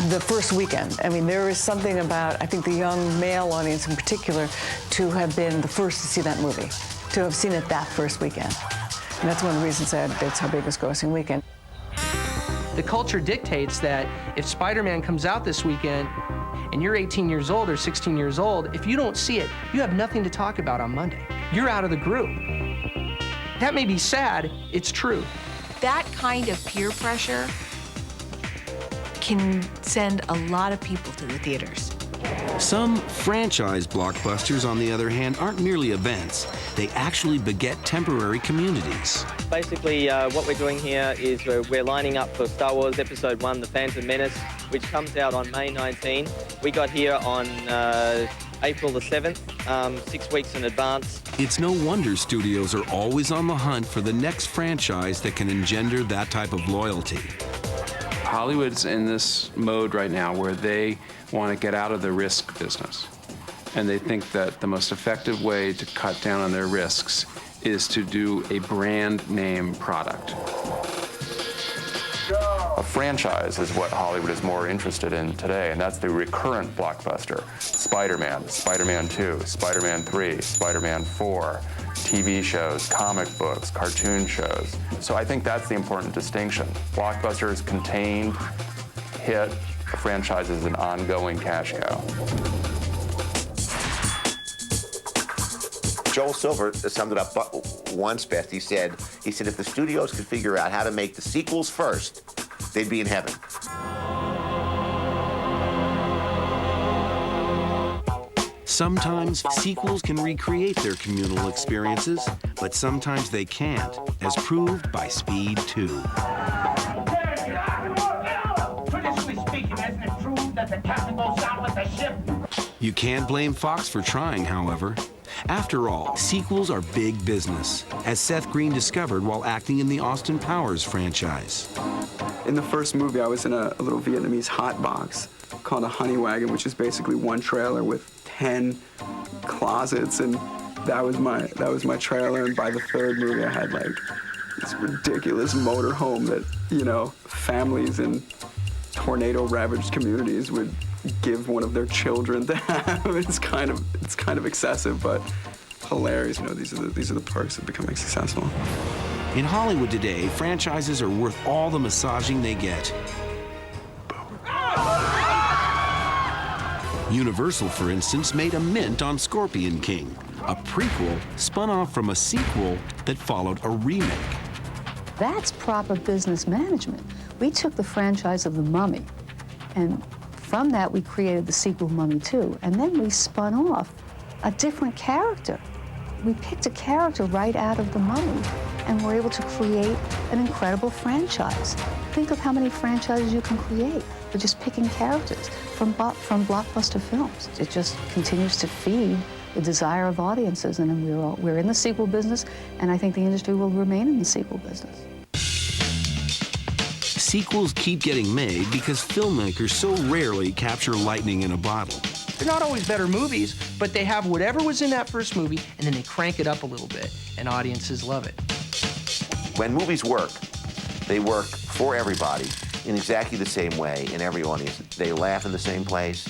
Speaker 8: The first weekend, I mean, there is something about, I think, the young male audience in particular, to have been the first to see that movie, to have seen it that first weekend. And that's one of the reasons that it's our biggest grossing weekend.
Speaker 3: The culture dictates that if Spider-Man comes out this weekend and you're 18 years old or 16 years old, if you don't see it, you have nothing to talk about on Monday. You're out of the group. That may be sad, it's true.
Speaker 9: That kind of peer pressure can send a lot of people to the theaters.
Speaker 1: Some franchise blockbusters, on the other hand, aren't merely events. They actually beget temporary communities.
Speaker 13: Basically, what we're doing here is we're lining up for Star Wars Episode 1, The Phantom Menace, which comes out on May 19. We got here on April the 7th, 6 weeks in advance.
Speaker 1: It's no wonder studios are always on the hunt for the next franchise that can engender that type of loyalty.
Speaker 14: Hollywood's in this mode right now where they want to get out of the risk business. And they think that the most effective way to cut down on their risks is to do a brand name product.
Speaker 19: A franchise is what Hollywood is more interested in today, and that's the recurrent blockbuster. Spider-Man, Spider-Man 2, Spider-Man 3, Spider-Man 4, TV shows, comic books, cartoon shows. So I think that's the important distinction. Blockbuster is contained, hit, a franchise is an ongoing cash cow.
Speaker 7: Joel Silver summed it up once best. He said, if the studios could figure out how to make the sequels first, they'd be in heaven.
Speaker 1: Sometimes sequels can recreate their communal experiences, but sometimes they can't, as proved by Speed 2.
Speaker 10: Traditionally speaking, isn't it true that the captain goes down with the ship?
Speaker 1: You can't blame Fox for trying, however. After all, sequels are big business, as Seth Green discovered while acting in the Austin Powers franchise.
Speaker 16: In the first movie, I was in a little Vietnamese hot box called a honey wagon, which is basically one trailer with 10 closets, and that was my trailer. And by the third movie, I had like this ridiculous motor home that, you know, families in tornado-ravaged communities would give one of their children to have. It's kind of excessive, but hilarious. You know, these are the perks of becoming successful.
Speaker 1: In Hollywood today, franchises are worth all the massaging they get. Universal, for instance, made a mint on Scorpion King, a prequel spun off from a sequel that followed a remake.
Speaker 17: That's proper business management. We took the franchise of The Mummy, and from that we created the sequel Mummy 2, and then we spun off a different character. We picked a character right out of The Mummy, and were able to create an incredible franchise. Think of how many franchises you can create with just picking characters from Blockbuster films. It just continues to feed the desire of audiences, and we're in the sequel business, and I think the industry will remain in the sequel business.
Speaker 1: Sequels keep getting made because filmmakers so rarely capture lightning in a bottle.
Speaker 18: They're not always better movies, but they have whatever was in that first movie, and then they crank it up a little bit, and audiences love it.
Speaker 7: When movies work, they work for everybody in exactly the same way in every audience. They laugh in the same place,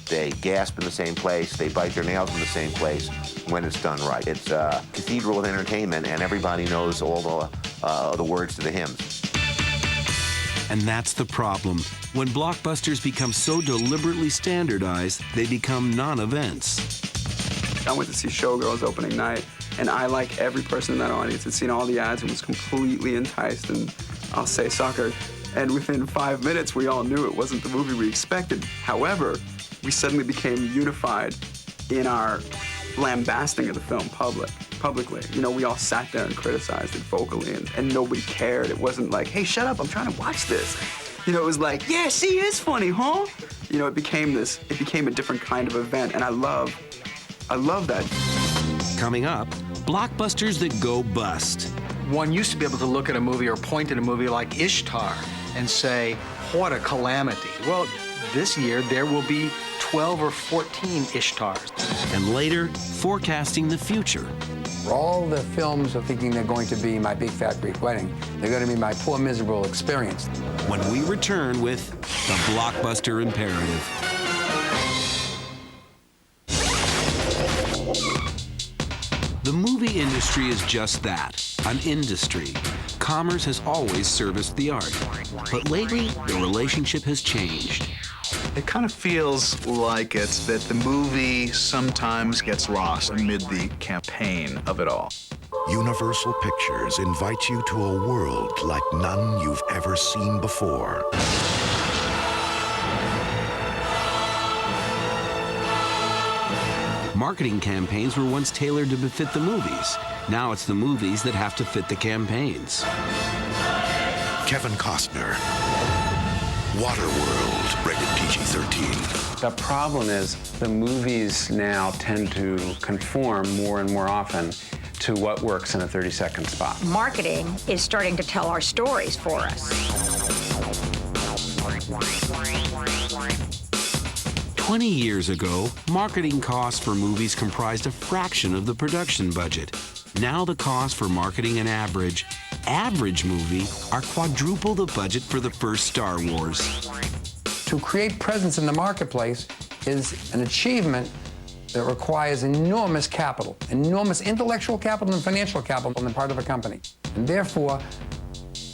Speaker 7: they gasp in the same place, they bite their nails in the same place when it's done right. It's a cathedral of entertainment, and everybody knows all the words to the hymns.
Speaker 1: And that's the problem. When blockbusters become so deliberately standardized, they become non-events.
Speaker 16: I went to see Showgirls opening night, and I, like every person in that audience, had seen all the ads and was completely enticed, and I'll say suckered. And within 5 minutes, we all knew it wasn't the movie we expected. However, we suddenly became unified in our lambasting of the film publicly. You know, we all sat there and criticized it vocally, and nobody cared. It wasn't like, hey, shut up, I'm trying to watch this. You know, it was like, yeah, she is funny, huh? You know, it became a different kind of event, and I love that.
Speaker 1: Coming up, blockbusters that go bust.
Speaker 22: One used to be able to look at a movie or point at a movie like Ishtar and say, what a calamity. Well, this year there will be 12 or 14 Ishtars.
Speaker 1: And later, forecasting the future.
Speaker 3: All the films are thinking they're going to be my big fat Greek wedding. They're going to be my poor miserable experience.
Speaker 1: When we return with the Blockbuster Imperative. The movie industry is just that, an industry. Commerce has always serviced the art. But lately, the relationship has changed.
Speaker 26: It kind of feels like it's that the movie sometimes gets lost amid the campaign of it all.
Speaker 12: Universal Pictures invites you to a world like none you've ever seen before.
Speaker 1: Marketing campaigns were once tailored to befit the movies. Now it's the movies that have to fit the campaigns.
Speaker 12: Kevin Costner. Waterworld, rated PG-13.
Speaker 14: The problem is the movies now tend to conform more and more often to what works in a 30-second spot.
Speaker 4: Marketing is starting to tell our stories for us.
Speaker 1: 20 years ago, marketing costs for movies comprised a fraction of the production budget. Now the cost for marketing an average movie are quadruple the budget for the first Star Wars.
Speaker 3: To create presence in the marketplace is an achievement that requires enormous capital, enormous intellectual capital and financial capital on the part of a company. And therefore,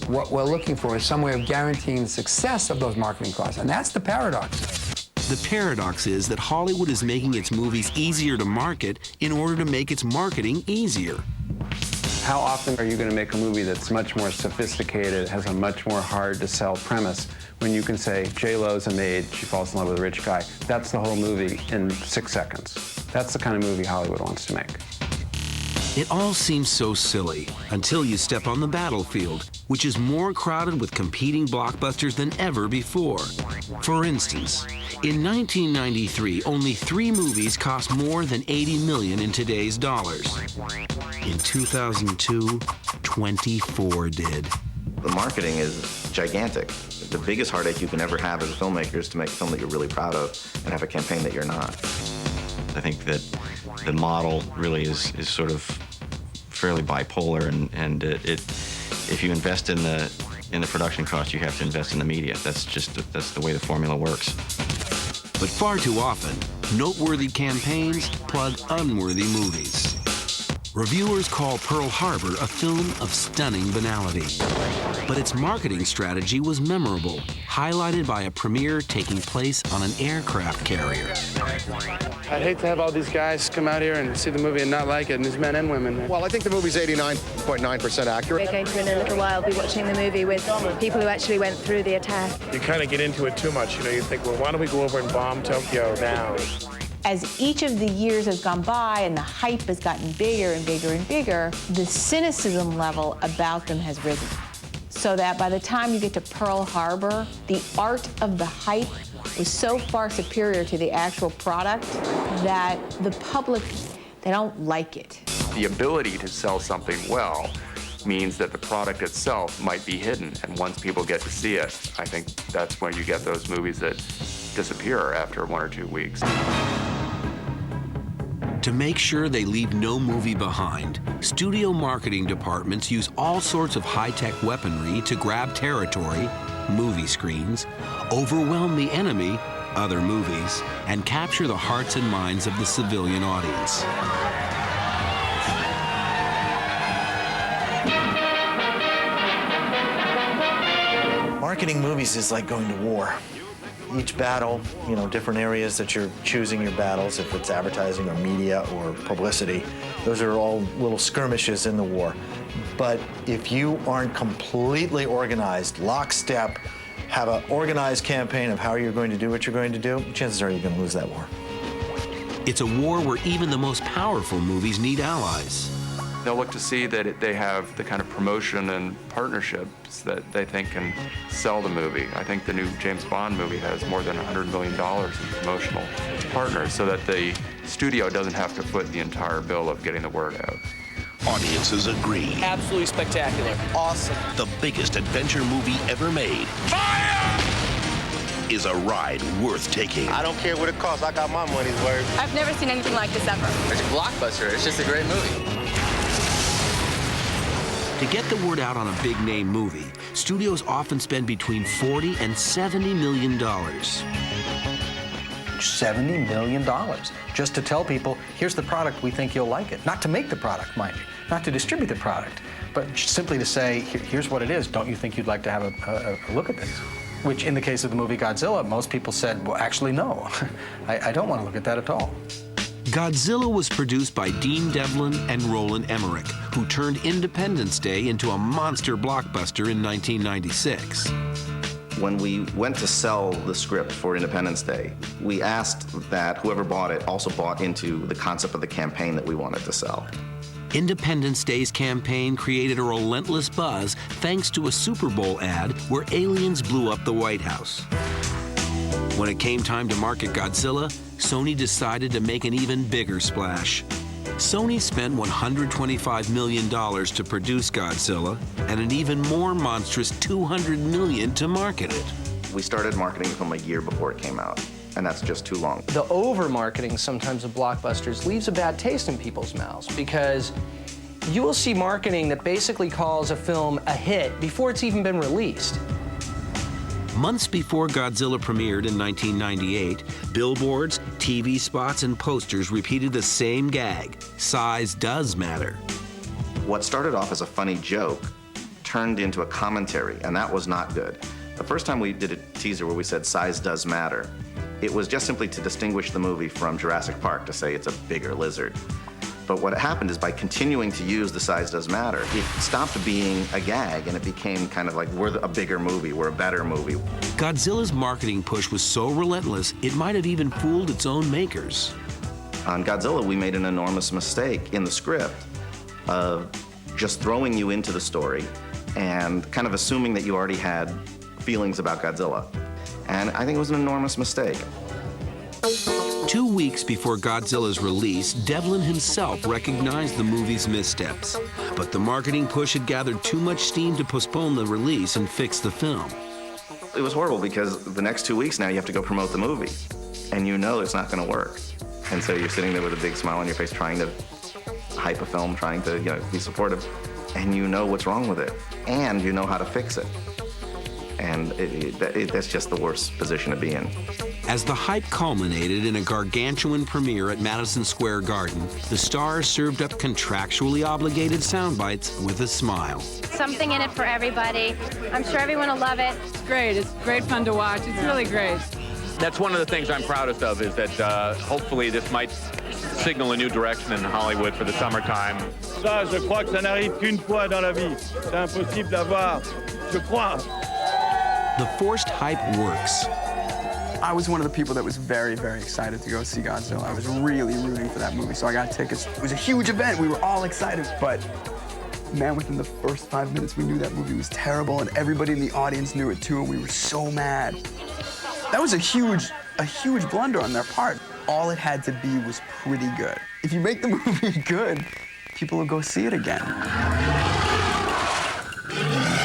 Speaker 3: what we're looking for is some way of guaranteeing the success of those marketing costs. And that's the paradox.
Speaker 1: The paradox is that Hollywood is making its movies easier to market in order to make its marketing easier.
Speaker 14: How often are you going to make a movie that's much more sophisticated, has a much more hard-to-sell premise, when you can say, J-Lo's a maid, she falls in love with a rich guy. That's the whole movie in 6 seconds. That's the kind of movie Hollywood wants to make.
Speaker 1: It all seems so silly until you step on the battlefield, which is more crowded with competing blockbusters than ever before. For instance, in 1993, only 3 movies cost more than $80 million in today's dollars. In 2002, 24 did.
Speaker 11: The marketing is gigantic. The biggest heartache you can ever have as a filmmaker is to make a film that you're really proud of and have a campaign that you're not.
Speaker 2: I think that the model really is sort of fairly bipolar, and if you invest in the production cost, you have to invest in the media. That's the way the formula works.
Speaker 1: But far too often, noteworthy campaigns plug unworthy movies. Reviewers call Pearl Harbor a film of stunning banality. But its marketing strategy was memorable, highlighted by a premiere taking place on an aircraft carrier.
Speaker 6: I'd hate to have all these guys come out here and see the movie and not like it, and these men and women.
Speaker 15: Well, I think the movie's 89.9% accurate.
Speaker 20: We're going to, in a little while, be watching the movie with people who actually went through the attack.
Speaker 6: You kind of get into it too much. You know, you think, well, why don't we go over and bomb Tokyo now?
Speaker 5: As each of the years has gone by and the hype has gotten bigger and bigger and bigger, the cynicism level about them has risen. So that by the time you get to Pearl Harbor, the art of the hype was so far superior to the actual product that the public, they don't like it.
Speaker 19: The ability to sell something well means that the product itself might be hidden, and once people get to see it, I think that's when you get those movies that disappear after 1 or 2 weeks.
Speaker 1: To make sure they leave no movie behind, studio marketing departments use all sorts of high-tech weaponry to grab territory, movie screens, overwhelm the enemy, other movies, and capture the hearts and minds of the civilian audience.
Speaker 23: Marketing movies is like going to war. Each battle, you know, different areas that you're choosing your battles, if it's advertising or media or publicity, those are all little skirmishes in the war. But if you aren't completely organized, lockstep, have an organized campaign of how you're going to do what you're going to do, chances are you're going to lose that war.
Speaker 1: It's a war where even the most powerful movies need allies.
Speaker 19: They'll look to see that they have the kind of promotion and partnerships that they think can sell the movie. I think the new James Bond movie has more than $100 million in promotional partners, so that the studio doesn't have to foot the entire bill of getting the word out.
Speaker 12: Audiences agree.
Speaker 18: Absolutely spectacular. Awesome.
Speaker 12: The biggest adventure movie ever made. Fire! Is a ride worth taking.
Speaker 15: I don't care what it costs. I got my money's worth.
Speaker 20: I've never seen anything like this ever.
Speaker 24: It's a blockbuster. It's just a great movie.
Speaker 1: To get the word out on a big-name movie, studios often spend between $40 and $70 million.
Speaker 22: $70 million just to tell people, here's the product, we think you'll like it. Not to make the product, mind you, not to distribute the product, but simply to say, here's what it is. Don't you think you'd like to have a look at this? Which, in the case of the movie Godzilla, most people said, well, actually, no. I don't want to look at that at all.
Speaker 1: Godzilla was produced by Dean Devlin and Roland Emmerich, who turned Independence Day into a monster blockbuster in 1996.
Speaker 11: When we went to sell the script for Independence Day, we asked that whoever bought it also bought into the concept of the campaign that we wanted to sell.
Speaker 1: Independence Day's campaign created a relentless buzz thanks to a Super Bowl ad where aliens blew up the White House. When it came time to market Godzilla, Sony decided to make an even bigger splash. Sony spent $125 million to produce Godzilla and an even more monstrous $200 million to market it.
Speaker 11: We started marketing the film a year before it came out, and that's just too long.
Speaker 18: The over-marketing sometimes of blockbusters leaves a bad taste in people's mouths, because you will see marketing that basically calls a film a hit before it's even been released.
Speaker 1: Months before Godzilla premiered in 1998, billboards, TV spots, and posters repeated the same gag: size does matter.
Speaker 11: What started off as a funny joke turned into a commentary, and that was not good. The first time we did a teaser where we said size does matter, It was just simply to distinguish the movie from Jurassic Park, to say it's a bigger lizard. But what happened is by continuing to use The Size Does Matter, it stopped being a gag and it became kind of like, we're a bigger movie, we're a better movie.
Speaker 1: Godzilla's marketing push was so relentless, it might have even fooled its own makers.
Speaker 11: On Godzilla, we made an enormous mistake in the script of just throwing you into the story and kind of assuming that you already had feelings about Godzilla. And I think it was an enormous mistake.
Speaker 1: 2 weeks before Godzilla's release, Devlin himself recognized the movie's missteps. But the marketing push had gathered too much steam to postpone the release and fix the film.
Speaker 11: It was horrible because the next 2 weeks now you have to go promote the movie. And you know it's not going to work. And so you're sitting there with a big smile on your face trying to hype a film, trying to be supportive. And you know what's wrong with it. And you know how to fix it. And that's just the worst position to be in.
Speaker 1: As the hype culminated in a gargantuan premiere at Madison Square Garden, the stars served up contractually obligated sound bites with a smile.
Speaker 8: Something in it for everybody. I'm sure everyone will love it.
Speaker 26: It's great. It's great fun to watch. It's really great.
Speaker 9: That's one of the things I'm proudest of, is that hopefully this might signal a new direction in Hollywood for the summertime.
Speaker 10: Ça, je crois que ça n'arrive qu'une fois dans la vie. C'est impossible d'avoir, je crois.
Speaker 1: The forced hype works.
Speaker 16: I was one of the people that was very, very excited to go see Godzilla. I was really rooting for that movie, so I got tickets. It was a huge event. We were all excited, but man, within the first 5 minutes, we knew that movie was terrible, and everybody in the audience knew it too, and we were so mad. That was a huge blunder on their part. All it had to be was pretty good. If you make the movie good, people will go see it again.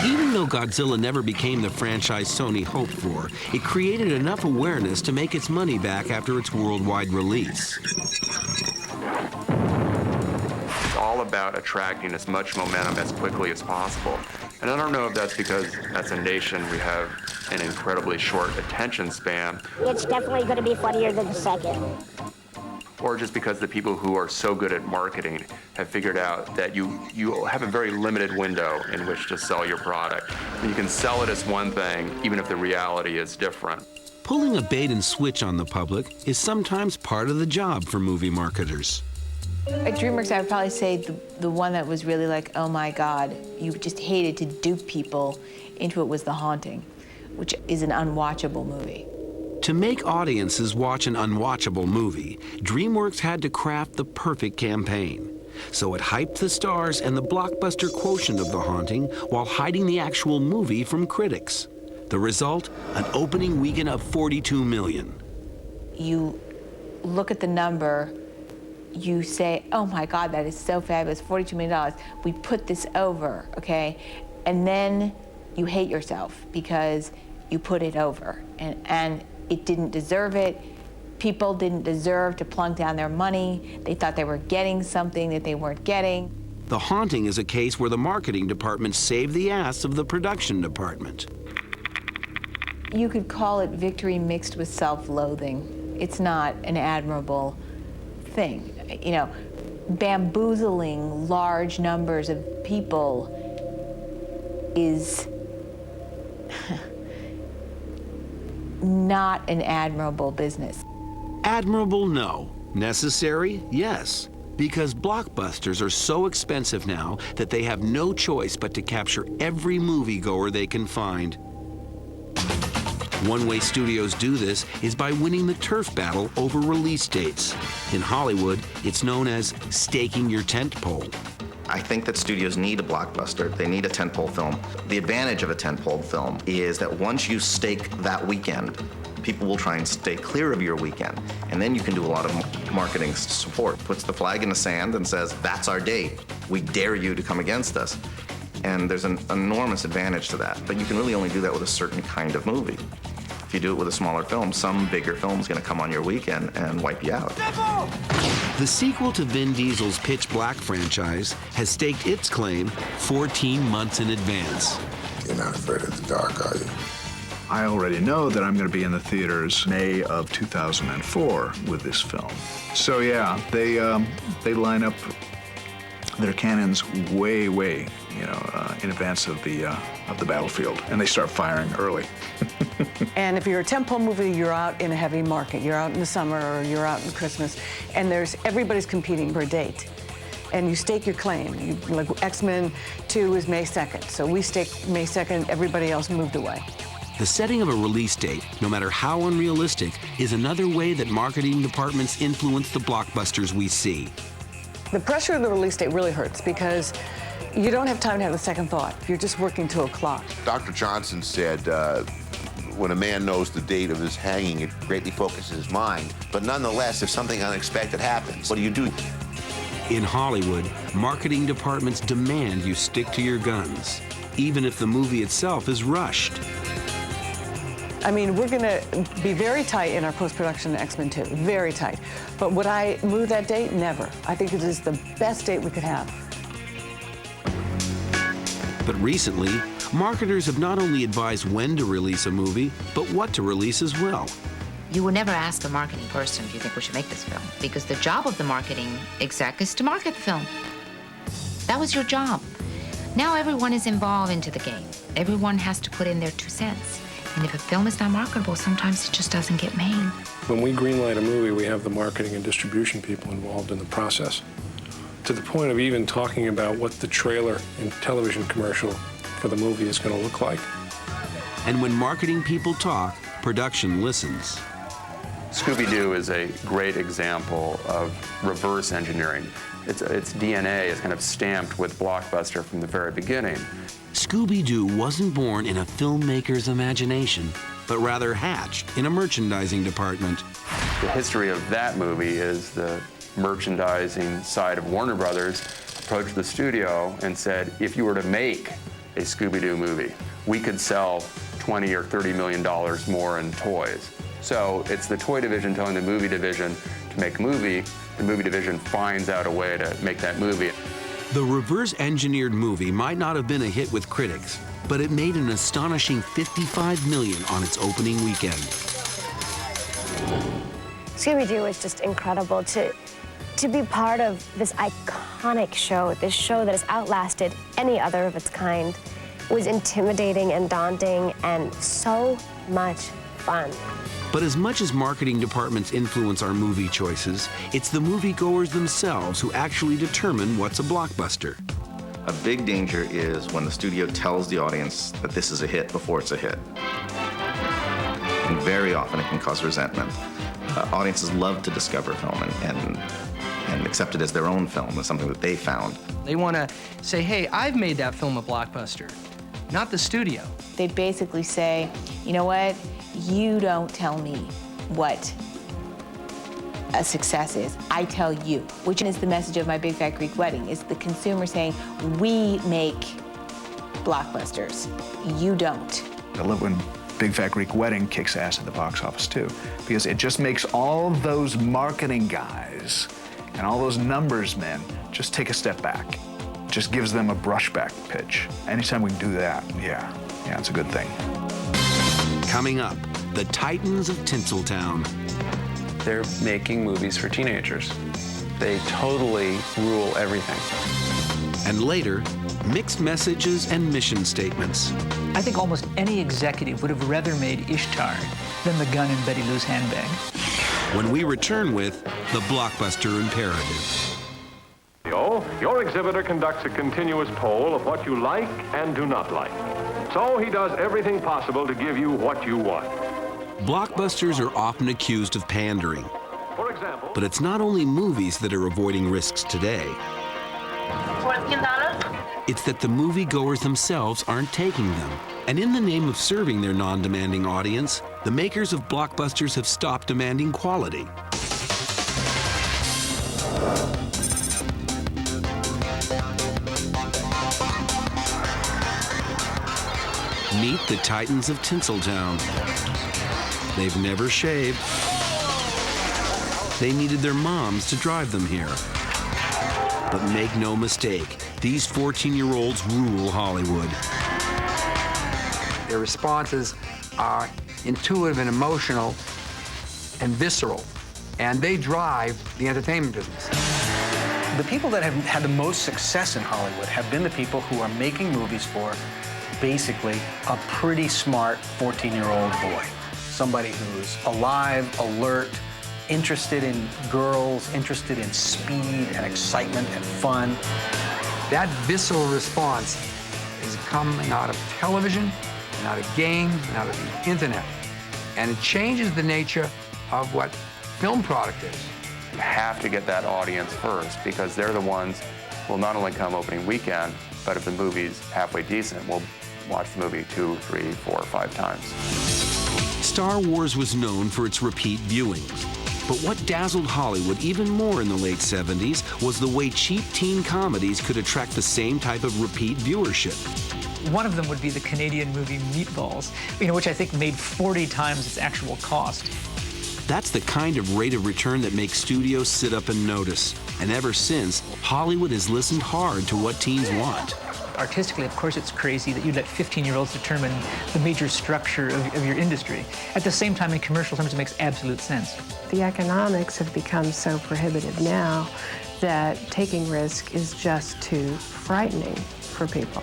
Speaker 1: Even though Godzilla never became the franchise Sony hoped for, it created enough awareness to make its money back after its worldwide release.
Speaker 19: It's all about attracting as much momentum as quickly as possible. And I don't know if that's because, as a nation, we have an incredibly short attention span.
Speaker 13: It's definitely going to be funnier than the second.
Speaker 19: Or just because the people who are so good at marketing have figured out that you have a very limited window in which to sell your product. And you can sell it as one thing, even if the reality is different.
Speaker 1: Pulling a bait and switch on the public is sometimes part of the job for movie marketers.
Speaker 5: At DreamWorks, I would probably say the one that was really like, oh my God, you just hated to dupe people into it was The Haunting, which is an unwatchable movie.
Speaker 1: To make audiences watch an unwatchable movie, DreamWorks had to craft the perfect campaign. So it hyped the stars and the blockbuster quotient of The Haunting while hiding the actual movie from critics. The result, an opening weekend of $42 million.
Speaker 5: You look at the number, you say, oh my God, that is so fabulous, $42 million. We put this over, okay? And then you hate yourself because you put it over. And it didn't deserve it. People didn't deserve to plunk down their money. They thought they were getting something that they weren't getting.
Speaker 1: The Haunting is a case where the marketing department saved the ass of the production department.
Speaker 5: You could call it victory mixed with self-loathing. It's not an admirable thing. You know, bamboozling large numbers of people is not an admirable business.
Speaker 1: Admirable, no. Necessary, yes. Because blockbusters are so expensive now that they have no choice but to capture every moviegoer they can find. One way studios do this is by winning the turf battle over release dates. In Hollywood, it's known as staking your tentpole.
Speaker 11: I think that studios need a blockbuster. They need a tentpole film. The advantage of a tentpole film is that once you stake that weekend, people will try and stay clear of your weekend. And then you can do a lot of marketing support. Puts the flag in the sand and says, that's our date. We dare you to come against us. And there's an enormous advantage to that. But you can really only do that with a certain kind of movie. If you do it with a smaller film, some bigger film is going to come on your weekend and wipe you out.
Speaker 1: The sequel to Vin Diesel's Pitch Black franchise has staked its claim 14 months in advance.
Speaker 21: You're not afraid of the dark, are you?
Speaker 26: I already know that I'm going to be in the theaters May of 2004 with this film. So yeah, they line up their cannons way, in advance of the battlefield, and they start firing early.
Speaker 3: And if you're a tentpole movie, you're out in a heavy market. You're out in the summer or you're out in Christmas, and everybody's competing for a date. And you stake your claim. Like X-Men 2 is May 2nd, so we stake May 2nd, everybody else moved away.
Speaker 1: The setting of a release date, no matter how unrealistic, is another way that marketing departments influence the blockbusters we see.
Speaker 3: The pressure of the release date really hurts because you don't have time to have a second thought. You're just working to a clock.
Speaker 21: Dr. Johnson said, when a man knows the date of his hanging, it greatly focuses his mind. But nonetheless, if something unexpected happens, what do you do?
Speaker 1: In Hollywood, marketing departments demand you stick to your guns, even if the movie itself is rushed.
Speaker 3: I mean, we're going to be very tight in our post-production X-Men 2, very tight. But would I move that date? Never. I think it is the best date we could have.
Speaker 1: But recently, marketers have not only advised when to release a movie, but what to release as well.
Speaker 4: You would never ask a marketing person, do you think we should make this film? Because the job of the marketing exec is to market the film. That was your job. Now everyone is involved into the game. Everyone has to put in their 2 cents. And if a film is not marketable, sometimes it just doesn't get made.
Speaker 7: When we greenlight a movie, we have the marketing and distribution people involved in the process, to the point of even talking about what the trailer and television commercial for the movie is going to look like.
Speaker 1: And when marketing people talk, production listens.
Speaker 19: Scooby-Doo is a great example of reverse engineering. Its DNA is kind of stamped with Blockbuster from the very beginning.
Speaker 1: Scooby-Doo wasn't born in a filmmaker's imagination, but rather hatched in a merchandising department.
Speaker 19: The history of that movie is the merchandising side of Warner Brothers approached the studio and said, if you were to make a Scooby-Doo movie, we could sell $20 or $30 million more in toys. So it's the toy division telling the movie division to make a movie. The movie division finds out a way to make that movie.
Speaker 1: The reverse-engineered movie might not have been a hit with critics, but it made an astonishing $55 million on its opening weekend.
Speaker 14: Scooby-Doo is just incredible to be part of this iconic show, this show that has outlasted any other of its kind. It was intimidating and daunting and so much fun.
Speaker 1: But as much as marketing departments influence our movie choices, it's the moviegoers themselves who actually determine what's a blockbuster.
Speaker 11: A big danger is when the studio tells the audience that this is a hit before it's a hit. And very often it can cause resentment. Audiences love to discover film and accept it as their own film, as something that they found.
Speaker 18: They want to say, hey, I've made that film a blockbuster, not the studio.
Speaker 5: They'd basically say, you know what? You don't tell me what a success is. I tell you, which is the message of My Big Fat Greek Wedding, is the consumer saying, we make blockbusters. You don't.
Speaker 26: I love when Big Fat Greek Wedding kicks ass at the box office too, because it just makes all those marketing guys and all those numbers men just take a step back. Just gives them a brushback pitch. Anytime we can do that, yeah, it's a good thing.
Speaker 1: Coming up, the Titans of Tinseltown.
Speaker 19: They're making movies for teenagers. They totally rule everything.
Speaker 1: And later, mixed messages and mission statements.
Speaker 17: I think almost any executive would have rather made Ishtar than the gun in Betty Lou's handbag.
Speaker 1: When we return with the Blockbuster Imperative.
Speaker 25: Your exhibitor conducts a continuous poll of what you like and do not like. So he does everything possible to give you what you want.
Speaker 1: Blockbusters are often accused of pandering.
Speaker 25: For example,
Speaker 1: but it's not only movies that are avoiding risks today. It's that the moviegoers themselves aren't taking them. And in the name of serving their non-demanding audience, the makers of blockbusters have stopped demanding quality. Meet the Titans of Tinseltown. They've never shaved. They needed their moms to drive them here. But make no mistake, these 14-year-olds rule Hollywood.
Speaker 27: Their responses are intuitive and emotional and visceral, and they drive the entertainment business.
Speaker 22: The people that have had the most success in Hollywood have been the people who are making movies for basically a pretty smart 14-year-old boy. Somebody who's alive, alert, interested in girls, interested in speed and excitement and fun.
Speaker 27: That visceral response is coming out of television, and out of games, and out of the internet. And it changes the nature of what film product is.
Speaker 19: You have to get that audience first, because they're the ones who will not only come opening weekend, but if the movie's halfway decent, will watch the movie 2, 3, 4, 5 times.
Speaker 1: Star Wars was known for its repeat viewing. But what dazzled Hollywood even more in the late 70s was the way cheap teen comedies could attract the same type of repeat viewership.
Speaker 17: One of them would be the Canadian movie Meatballs, which I think made 40 times its actual cost.
Speaker 1: That's the kind of rate of return that makes studios sit up and notice. And ever since, Hollywood has listened hard to what teens want.
Speaker 17: Artistically, of course, it's crazy that you let 15-year-olds determine the major structure of your industry. At the same time, in commercial terms, it makes absolute sense.
Speaker 2: The economics have become so prohibitive now that taking risk is just too frightening for people.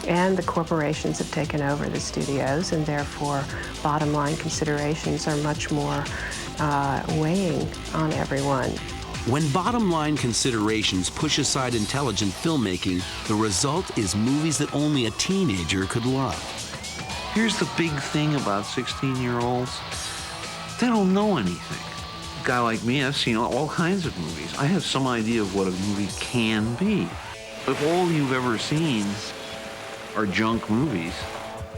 Speaker 2: And the corporations have taken over the studios, and therefore bottom line considerations are much more weighing on everyone.
Speaker 1: When bottom line considerations push aside intelligent filmmaking, the result is movies that only a teenager could love.
Speaker 6: Here's the big thing about 16-year-olds. They don't know anything. A guy like me, I've seen all kinds of movies. I have some idea of what a movie can be. If all you've ever seen are junk movies,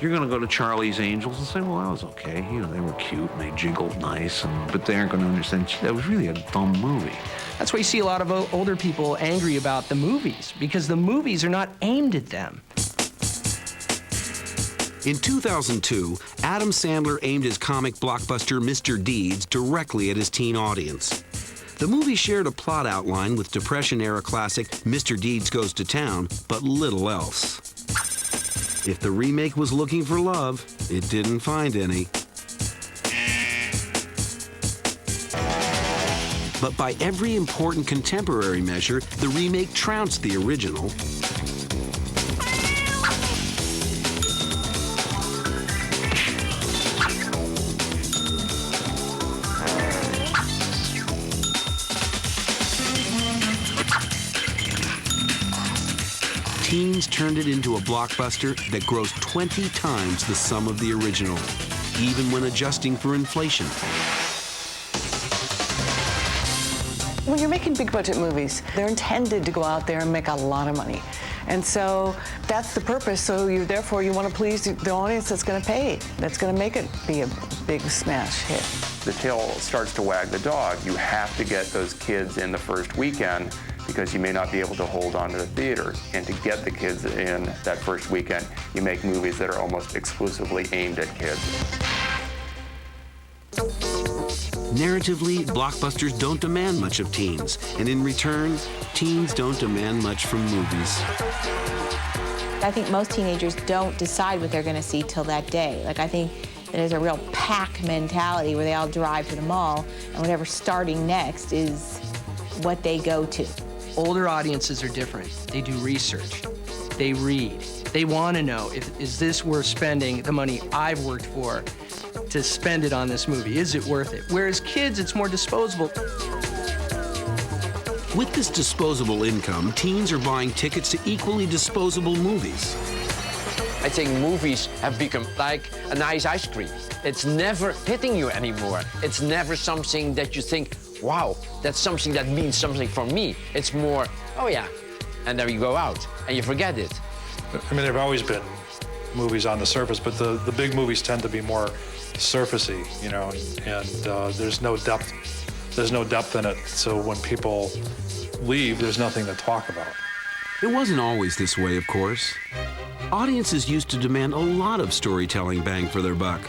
Speaker 6: you're going to go to Charlie's Angels and say, well, that was okay. They were cute and they jiggled nice, but they aren't going to understand, that was really a dumb movie.
Speaker 18: That's why you see a lot of older people angry about the movies, because the movies are not aimed at them.
Speaker 1: In 2002, Adam Sandler aimed his comic blockbuster Mr. Deeds directly at his teen audience. The movie shared a plot outline with Depression-era classic Mr. Deeds Goes to Town, but little else. If the remake was looking for love, it didn't find any. But by every important contemporary measure, the remake trounced the original. Teens turned it into a blockbuster that grossed 20 times the sum of the original, even when adjusting for inflation.
Speaker 3: When you're making big budget movies, they're intended to go out there and make a lot of money. And so that's the purpose. So therefore you want to please the audience that's going to pay, that's going to make it be a big smash hit.
Speaker 19: The tail starts to wag the dog. You have to get those kids in the first weekend, because you may not be able to hold on to the theaters. And to get the kids in that first weekend, you make movies that are almost exclusively aimed at kids.
Speaker 1: Narratively, blockbusters don't demand much of teens, and in return, teens don't demand much from movies.
Speaker 5: I think most teenagers don't decide what they're going to see till that day. I think there's a real pack mentality where they all drive to the mall, and whatever's starting next is what they go to.
Speaker 18: Older audiences are different. They do research. They read. They want to know, is this worth spending the money I've worked for to spend it on this movie? Is it worth it? Whereas kids, it's more disposable.
Speaker 1: With this disposable income, teens are buying tickets to equally disposable movies.
Speaker 12: I think movies have become like a nice ice cream. It's never hitting you anymore. It's never something that you think, wow, that's something that means something for me. It's more, oh yeah, and then you go out and you forget it.
Speaker 15: I mean, there have always been movies on the surface, but the big movies tend to be more surfacey, and there's no depth. There's no depth in it, so when people leave, there's nothing to talk about.
Speaker 1: It wasn't always this way, of course. Audiences used to demand a lot of storytelling bang for their buck.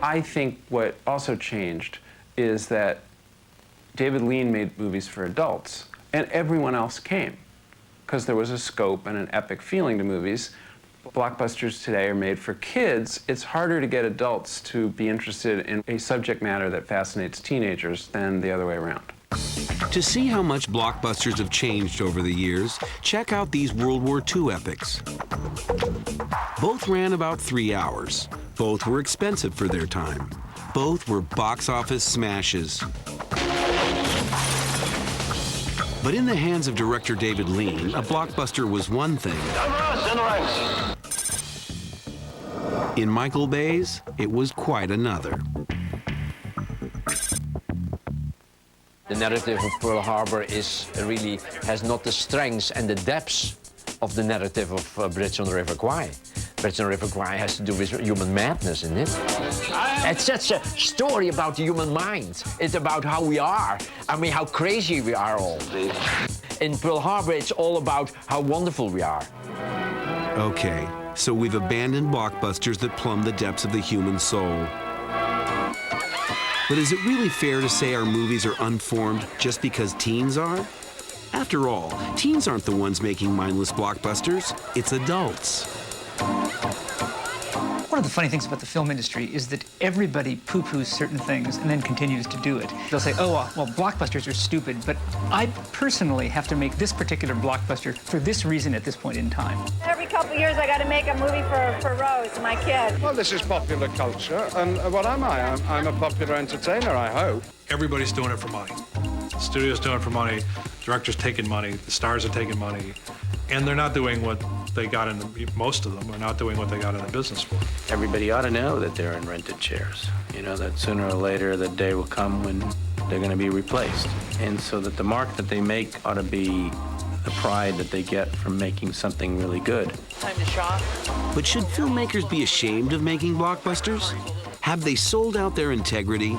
Speaker 20: I think what also changed is that David Lean made movies for adults, and everyone else came, because there was a scope and an epic feeling to movies. Blockbusters today are made for kids. It's harder to get adults to be interested in a subject matter that fascinates teenagers than the other way around.
Speaker 1: To see how much blockbusters have changed over the years, check out these World War II epics. Both ran about 3 hours. Both were expensive for their time. Both were box office smashes. But in the hands of director David Lean, a blockbuster was one thing. In Michael Bay's, it was quite another.
Speaker 12: The narrative of Pearl Harbor really has not the strengths and the depths of the narrative of Bridge on the River Kwai. Bridge on the River Kwai has to do with human madness, isn't it? It's such a story about the human mind. It's about how we are. I mean, how crazy we are all. In Pearl Harbor, it's all about how wonderful we are.
Speaker 1: Okay, so we've abandoned blockbusters that plumb the depths of the human soul. But is it really fair to say our movies are unformed just because teens are? After all, teens aren't the ones making mindless blockbusters, it's adults.
Speaker 17: One of the funny things about the film industry is that everybody poo-poos certain things and then continues to do it. They'll say, oh, well, blockbusters are stupid, but I personally have to make this particular blockbuster for this reason at this point in time.
Speaker 8: Every couple years, I got to make a movie for Rose, my kid.
Speaker 9: Well, this is popular culture, and what am I? I'm a popular entertainer, I hope.
Speaker 15: Everybody's doing it for money. The studio's doing it for money, director's taking money, the stars are taking money, and they're not doing what they got in the, most of them are not doing what they got in the business for.
Speaker 10: Everybody ought to know that they're in rented chairs. You know, that sooner or later the day will come when they're going to be replaced. And so that the mark that they make ought to be the pride that they get from making something really good.
Speaker 8: Time to shop.
Speaker 1: But should filmmakers be ashamed of making blockbusters? Have they sold out their integrity?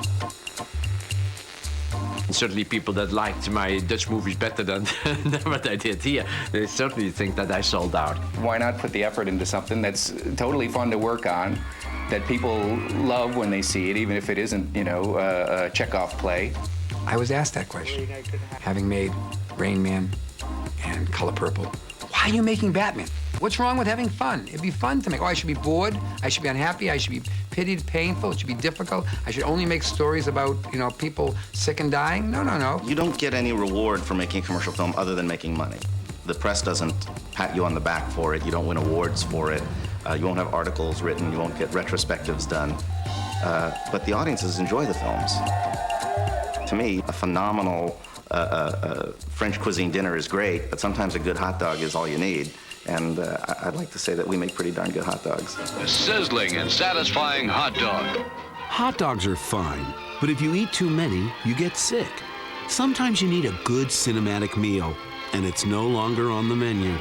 Speaker 12: And certainly people that liked my Dutch movies better than what I did here, they certainly think that I sold out.
Speaker 13: Why not put the effort into something that's totally fun to work on, that people love when they see it, even if it isn't, you know, a Chekhov play?
Speaker 27: I was asked that question, having made Rain Man and Color Purple. Why are you making Batman? What's wrong with having fun? It'd be fun to make. Oh, I should be bored. I should be unhappy. I should be pitied, painful. It should be difficult. I should only make stories about, you know, people sick and dying. No, no, no.
Speaker 11: You don't get any reward for making a commercial film other than making money. The press doesn't pat you on the back for it. You don't win awards for it. You won't have articles written. You won't get retrospectives done. But the audiences enjoy the films. To me, a phenomenal French cuisine dinner is great, but sometimes a good hot dog is all you need. And I'd like to say that we make pretty darn good hot dogs.
Speaker 16: A sizzling and satisfying hot dog.
Speaker 1: Hot dogs are fine, but if you eat too many, you get sick. Sometimes you need a good cinematic meal, and it's no longer on the menu.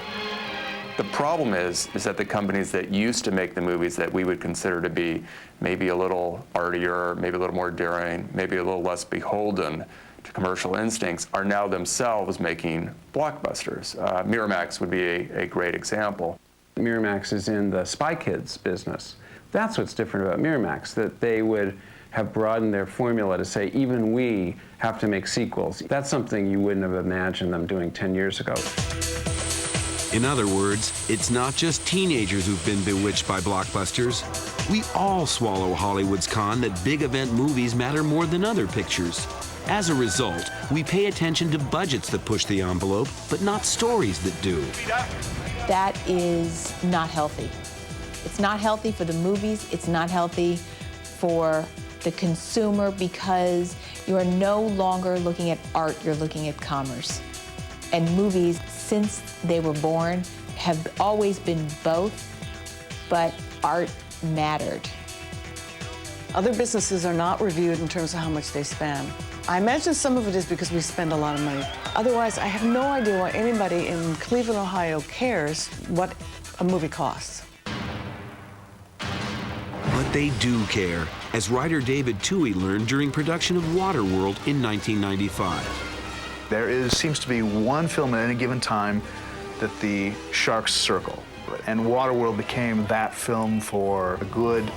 Speaker 19: The problem is that the companies that used to make the movies that we would consider to be maybe a little artier, maybe a little more daring, maybe a little less beholden to commercial instincts are now themselves making blockbusters. Miramax would be a great example.
Speaker 20: Miramax is in the Spy Kids business. That's what's different about Miramax, that they would have broadened their formula to say, even we have to make sequels. That's something you wouldn't have imagined them doing 10 years ago.
Speaker 1: In other words, it's not just teenagers who've been bewitched by blockbusters. We all swallow Hollywood's con that big event movies matter more than other pictures. As a result, we pay attention to budgets that push the envelope, but not stories that do.
Speaker 5: That is not healthy. It's not healthy for the movies. It's not healthy for the consumer because you are no longer looking at art, you're looking at commerce. And movies, since they were born, have always been both, but art mattered.
Speaker 3: Other businesses are not reviewed in terms of how much they spend. I imagine some of it is because we spend a lot of money. Otherwise, I have no idea why anybody in Cleveland, Ohio cares what a movie costs.
Speaker 1: But they do care, as writer David Toohey learned during production of Waterworld in 1995.
Speaker 26: There seems to be one film at any given time that the sharks circle. And Waterworld became that film for a good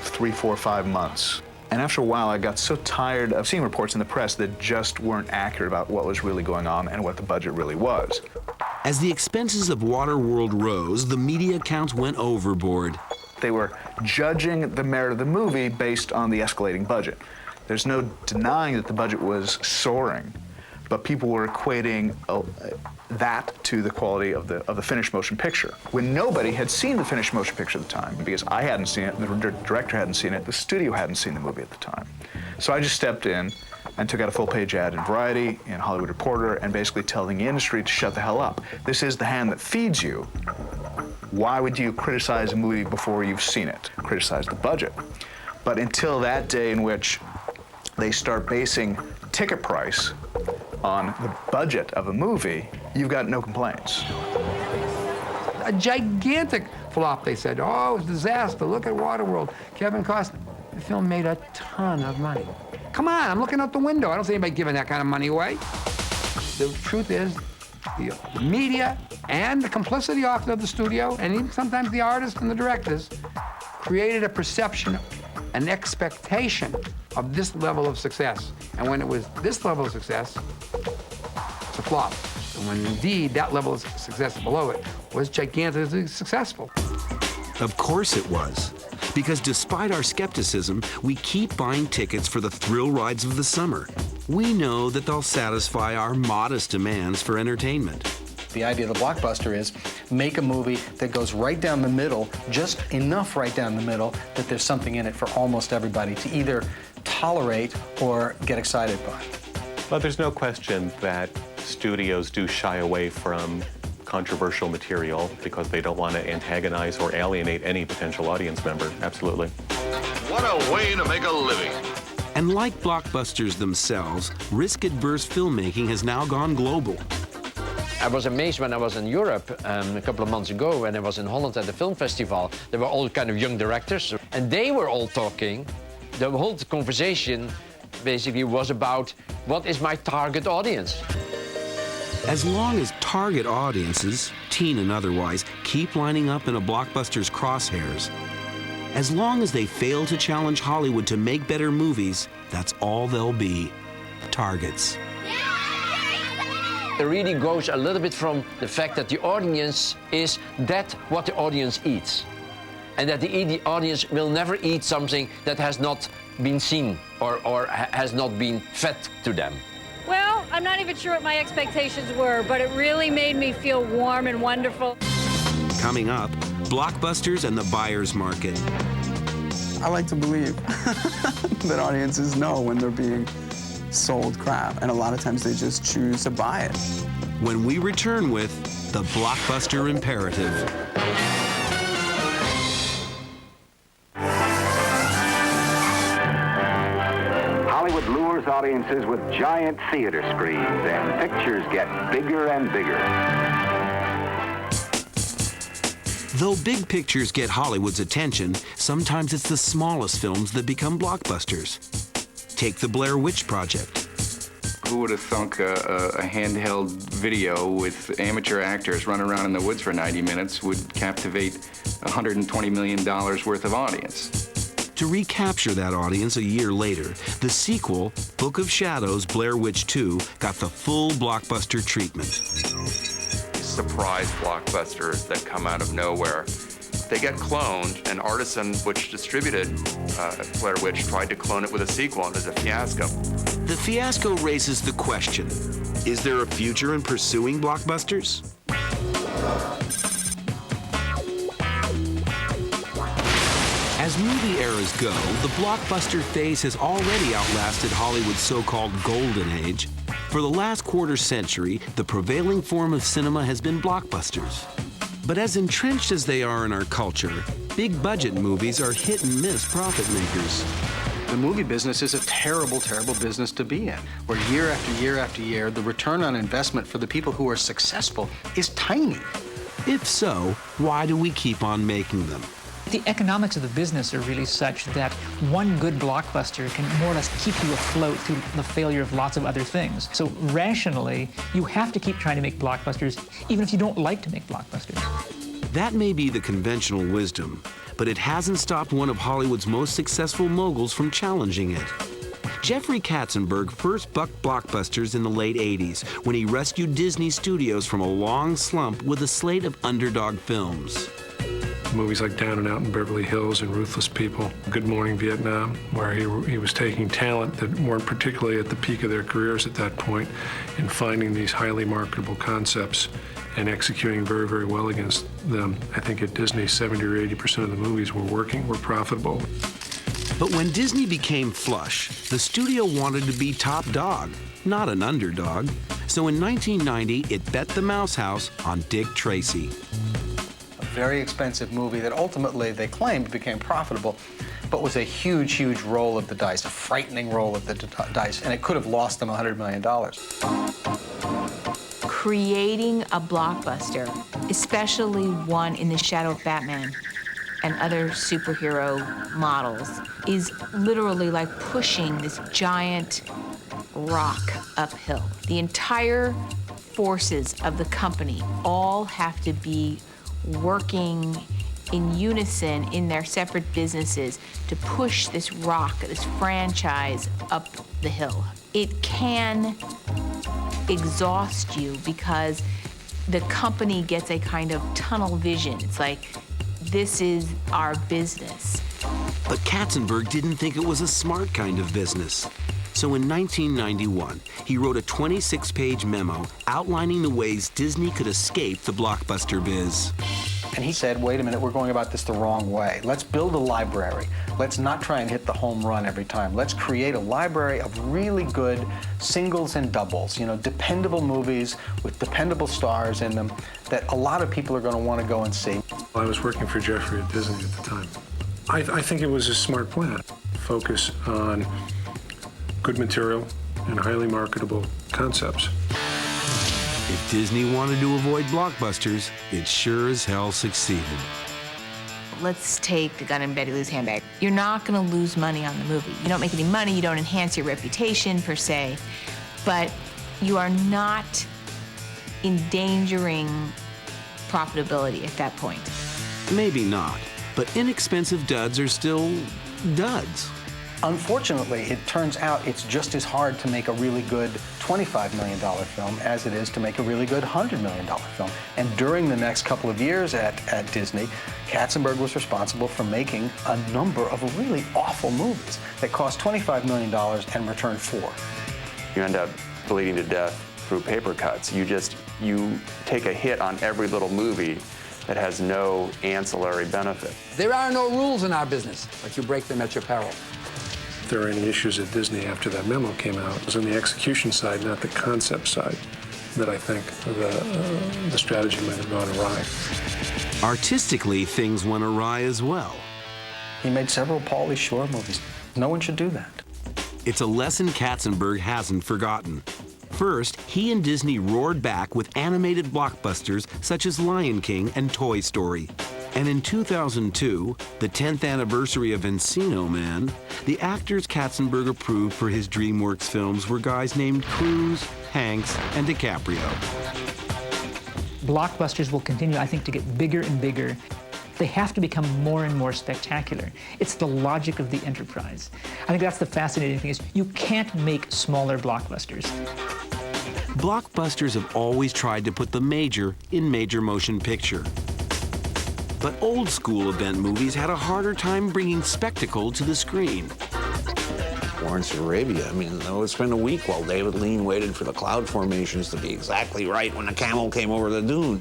Speaker 26: 3, 4, 5 months. And after a while, I got so tired of seeing reports in the press that just weren't accurate about what was really going on and what the budget really was.
Speaker 1: As the expenses of Waterworld rose, the media accounts went overboard.
Speaker 26: They were judging the merit of the movie based on the escalating budget. There's no denying that the budget was soaring. but people were equating that to the quality of the finished motion picture, when nobody had seen the finished motion picture at the time, because I hadn't seen it, the director hadn't seen it, the studio hadn't seen the movie at the time. So I just stepped in and took out a full-page ad in Variety, in Hollywood Reporter, and basically telling the industry to shut the hell up. This is the hand that feeds you. Why would you criticize a movie before you've seen it? Criticize the budget. But until that day in which they start basing ticket price on the budget of a movie, you've got no complaints.
Speaker 27: A gigantic flop, they said. Oh, it was a disaster. Look at Waterworld. Kevin Costner. The film made a ton of money. Come on, I'm looking out the window. I don't see anybody giving that kind of money away. The truth is, the media and the complicity often of the studio, and even sometimes the artists and the directors, created a perception, an expectation of this level of success. And when it was this level of success, it's a flop. And when indeed that level of success below it was gigantically successful.
Speaker 1: Of course it was. Because despite our skepticism, we keep buying tickets for the thrill rides of the summer. We know that they'll satisfy our modest demands for entertainment.
Speaker 22: The idea of the blockbuster is make a movie that goes right down the middle, just enough right down the middle that there's something in it for almost everybody to either tolerate or get excited by.
Speaker 4: Well, there's no question that studios do shy away from controversial material because they don't want to antagonize or alienate any potential audience member. Absolutely.
Speaker 16: What a way to make a living.
Speaker 1: And like blockbusters themselves, risk-adverse filmmaking has now gone global.
Speaker 12: I was amazed when I was in Europe a couple of months ago when I was in Holland at the film festival. There were all kind of young directors, and they were all talking. The whole conversation basically was about what is my target audience.
Speaker 1: As long as target audiences, teen and otherwise, keep lining up in a blockbuster's crosshairs, as long as they fail to challenge Hollywood to make better movies, that's all they'll be, targets.
Speaker 12: It really goes a little bit from the fact that the audience is that what the audience eats. And that the audience will never eat something that has not been seen or has not been fed to them.
Speaker 8: Well, I'm not even sure what my expectations were, but it really made me feel warm and wonderful.
Speaker 1: Coming up, blockbusters and the buyer's market.
Speaker 7: I like to believe that audiences know when they're being sold crap, and a lot of times they just choose to buy it.
Speaker 1: When we return with the Blockbuster Imperative.
Speaker 14: Hollywood lures audiences with giant theater screens, and pictures get bigger and bigger.
Speaker 1: Though big pictures get Hollywood's attention, sometimes it's the smallest films that become blockbusters. Take the Blair Witch Project.
Speaker 13: Who would have thunk a handheld video with amateur actors running around in the woods for 90 minutes would captivate $120 million worth of audience?
Speaker 1: To recapture that audience a year later, the sequel, Book of Shadows, Blair Witch 2, got the full blockbuster treatment.
Speaker 19: Surprise blockbusters that come out of nowhere. They get cloned, and Artisan, which distributed Blair Witch, tried to clone it with a sequel, and it was a fiasco.
Speaker 1: The fiasco raises the question, is there a future in pursuing blockbusters? As movie eras go, the blockbuster phase has already outlasted Hollywood's so-called golden age. For the last quarter century, the prevailing form of cinema has been blockbusters. But as entrenched as they are in our culture, big-budget movies are hit-and-miss profit makers.
Speaker 22: The movie business is a terrible, terrible business to be in, where year after year after year, the return on investment for the people who are successful is tiny.
Speaker 1: If so, why do we keep on making them?
Speaker 17: The economics of the business are really such that one good blockbuster can more or less keep you afloat through the failure of lots of other things. So rationally, you have to keep trying to make blockbusters, even if you don't like to make blockbusters.
Speaker 1: That may be the conventional wisdom, but it hasn't stopped one of Hollywood's most successful moguls from challenging it. Jeffrey Katzenberg first bucked blockbusters in the late 80s when he rescued Disney Studios from a long slump with a slate of underdog films.
Speaker 15: Movies like Down and Out in Beverly Hills and Ruthless People, Good Morning Vietnam, where he was taking talent that weren't particularly at the peak of their careers at that point and finding these highly marketable concepts and executing very, very well against them. I think at Disney, 70 or 80% of the movies were profitable.
Speaker 1: But when Disney became flush, the studio wanted to be top dog, not an underdog. So in 1990, it bet the Mouse House on Dick Tracy.
Speaker 22: A very expensive movie that ultimately they claimed became profitable, but was a huge, huge roll of the dice, a frightening roll of the dice, and it could have lost them $100 million.
Speaker 5: Creating a blockbuster, especially one in the shadow of Batman and other superhero models, is literally like pushing this giant rock uphill. The entire forces of the company all have to be working in unison in their separate businesses to push this rock, this franchise, up the hill. It can exhaust you because the company gets a kind of tunnel vision. It's like, this is our business.
Speaker 1: But Katzenberg didn't think it was a smart kind of business. So in 1991, he wrote a 26-page memo outlining the ways Disney could escape the blockbuster biz.
Speaker 22: And he said, wait a minute, we're going about this the wrong way. Let's build a library. Let's not try and hit the home run every time. Let's create a library of really good singles and doubles, you know, dependable movies with dependable stars in them that a lot of people are going to want to go and see.
Speaker 15: I was working for Jeffrey at Disney at the time. I think it was a smart plan. Focus on good material and highly marketable concepts.
Speaker 1: If Disney wanted to avoid blockbusters, it sure as hell succeeded.
Speaker 5: Let's take The Gun in Betty Lou's Handbag. You're not going to lose money on the movie. You don't make any money, you don't enhance your reputation per se, but you are not endangering profitability at that point.
Speaker 1: Maybe not, but inexpensive duds are still duds.
Speaker 22: Unfortunately, it turns out it's just as hard to make a really good $25 million film as it is to make a really good $100 million film. And during the next couple of years at Disney, Katzenberg was responsible for making a number of really awful movies that cost $25 million and returned $4.
Speaker 19: You end up bleeding to death through paper cuts. You take a hit on every little movie that has no ancillary benefit.
Speaker 27: There are no rules in our business, but you break them at your peril.
Speaker 15: If there are any issues at Disney after that memo came out, it was on the execution side, not the concept side, that I think the strategy might have gone awry.
Speaker 1: Artistically, things went awry as well.
Speaker 22: He made several Pauly Shore movies. No one should do that.
Speaker 1: It's a lesson Katzenberg hasn't forgotten. First, he and Disney roared back with animated blockbusters such as Lion King and Toy Story. And in 2002, the 10th anniversary of Encino Man, the actors Katzenberg approved for his DreamWorks films were guys named Cruise, Hanks, and DiCaprio.
Speaker 17: Blockbusters will continue, I think, to get bigger and bigger. They have to become more and more spectacular. It's the logic of the enterprise. I think that's the fascinating thing, is you can't make smaller blockbusters.
Speaker 1: Blockbusters have always tried to put the major in major motion picture. But old school event movies had a harder time bringing spectacle to the screen.
Speaker 2: Lawrence of Arabia, I mean, it would spend a week while David Lean waited for the cloud formations to be exactly right when the camel came over the dune.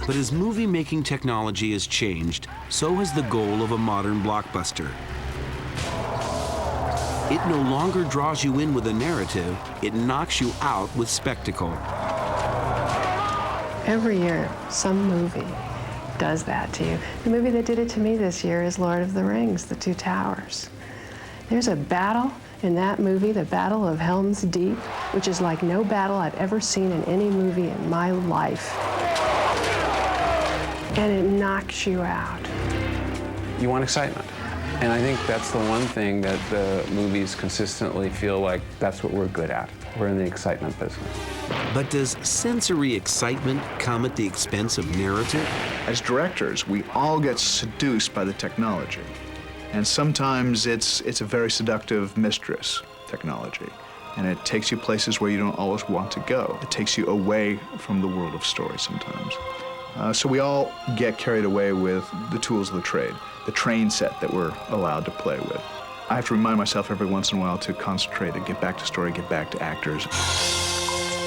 Speaker 1: But as movie-making technology has changed, so has the goal of a modern blockbuster. It no longer draws you in with a narrative, it knocks you out with spectacle.
Speaker 6: Every year, some movie does that to you. The movie that did it to me this year is Lord of the Rings, The Two Towers. There's a battle in that movie, the Battle of Helm's Deep, which is like no battle I've ever seen in any movie in my life. And it knocks you out.
Speaker 20: You want excitement. And I think that's the one thing that the movies consistently feel like that's what we're good at. We're in the excitement business.
Speaker 1: But does sensory excitement come at the expense of narrative?
Speaker 26: As directors, we all get seduced by the technology. And sometimes it's a very seductive mistress, technology. And it takes you places where you don't always want to go. It takes you away from the world of story sometimes. So we all get carried away with the tools of the trade, the train set that we're allowed to play with. I have to remind myself every once in a while to concentrate and get back to story, get back to actors.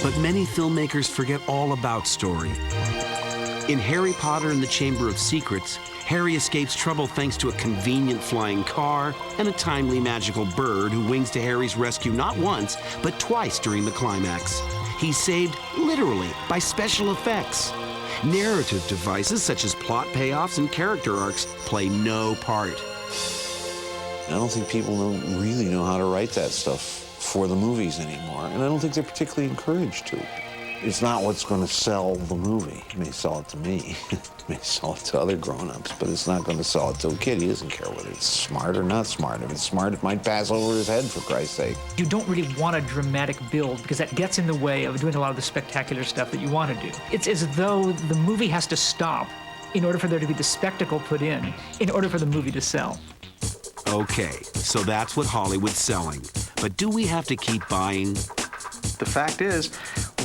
Speaker 1: But many filmmakers forget all about story. In Harry Potter and the Chamber of Secrets, Harry escapes trouble thanks to a convenient flying car and a timely magical bird who wings to Harry's rescue not once, but twice during the climax. He's saved literally by special effects. Narrative devices such as plot payoffs and character arcs play no part.
Speaker 2: I don't think people really know how to write that stuff for the movies anymore, and I don't think they're particularly encouraged to. It's not what's going to sell the movie. It may sell it to me, it may sell it to other grown-ups, but it's not going to sell it to a kid. He doesn't care whether it's smart or not smart. If it's smart, it might pass over his head, for Christ's sake.
Speaker 17: You don't really want a dramatic build because that gets in the way of doing a lot of the spectacular stuff that you want to do. It's as though the movie has to stop in order for there to be the spectacle put in order for the movie to sell.
Speaker 1: Okay, so that's what Hollywood's selling. But do we have to keep buying?
Speaker 22: The fact is,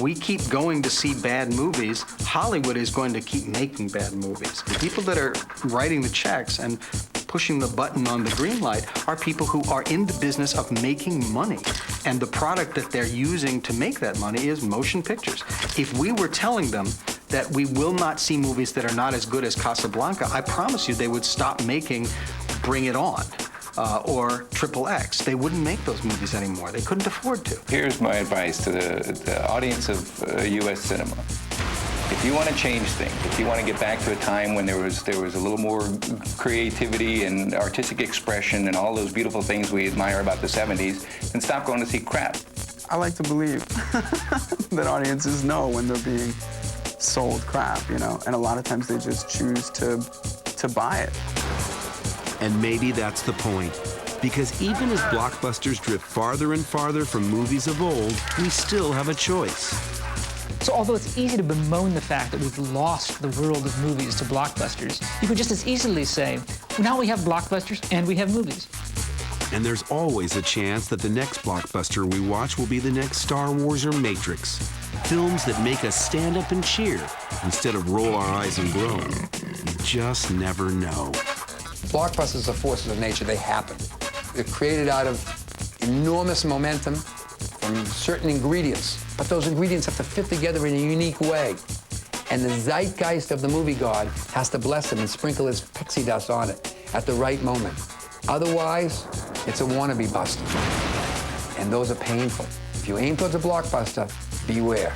Speaker 22: we keep going to see bad movies. Hollywood is going to keep making bad movies. The people that are writing the checks and pushing the button on the green light are people who are in the business of making money. And the product that they're using to make that money is motion pictures. If we were telling them that we will not see movies that are not as good as Casablanca, I promise you they would stop making Bring It On. Or XXX. They wouldn't make those movies anymore. They couldn't afford to.
Speaker 13: Here's my advice to the audience of U.S. cinema. If you want to change things, if you want to get back to a time when there was a little more creativity and artistic expression and all those beautiful things we admire about the 70s, then stop going to see crap.
Speaker 7: I like to believe that audiences know when they're being sold crap, you know, and a lot of times they just choose to buy it.
Speaker 1: And maybe that's the point. Because even as blockbusters drift farther and farther from movies of old, we still have a choice.
Speaker 17: So although it's easy to bemoan the fact that we've lost the world of movies to blockbusters, you could just as easily say, well, now we have blockbusters and we have movies.
Speaker 1: And there's always a chance that the next blockbuster we watch will be the next Star Wars or Matrix. Films that make us stand up and cheer instead of roll our eyes and groan. You just never know.
Speaker 27: Blockbusters are forces of nature. They happen. They're created out of enormous momentum from certain ingredients, but those ingredients have to fit together in a unique way. And the zeitgeist of the movie god has to bless them and sprinkle his pixie dust on it at the right moment. Otherwise, it's a wannabe buster. And those are painful. If you aim towards a blockbuster, beware.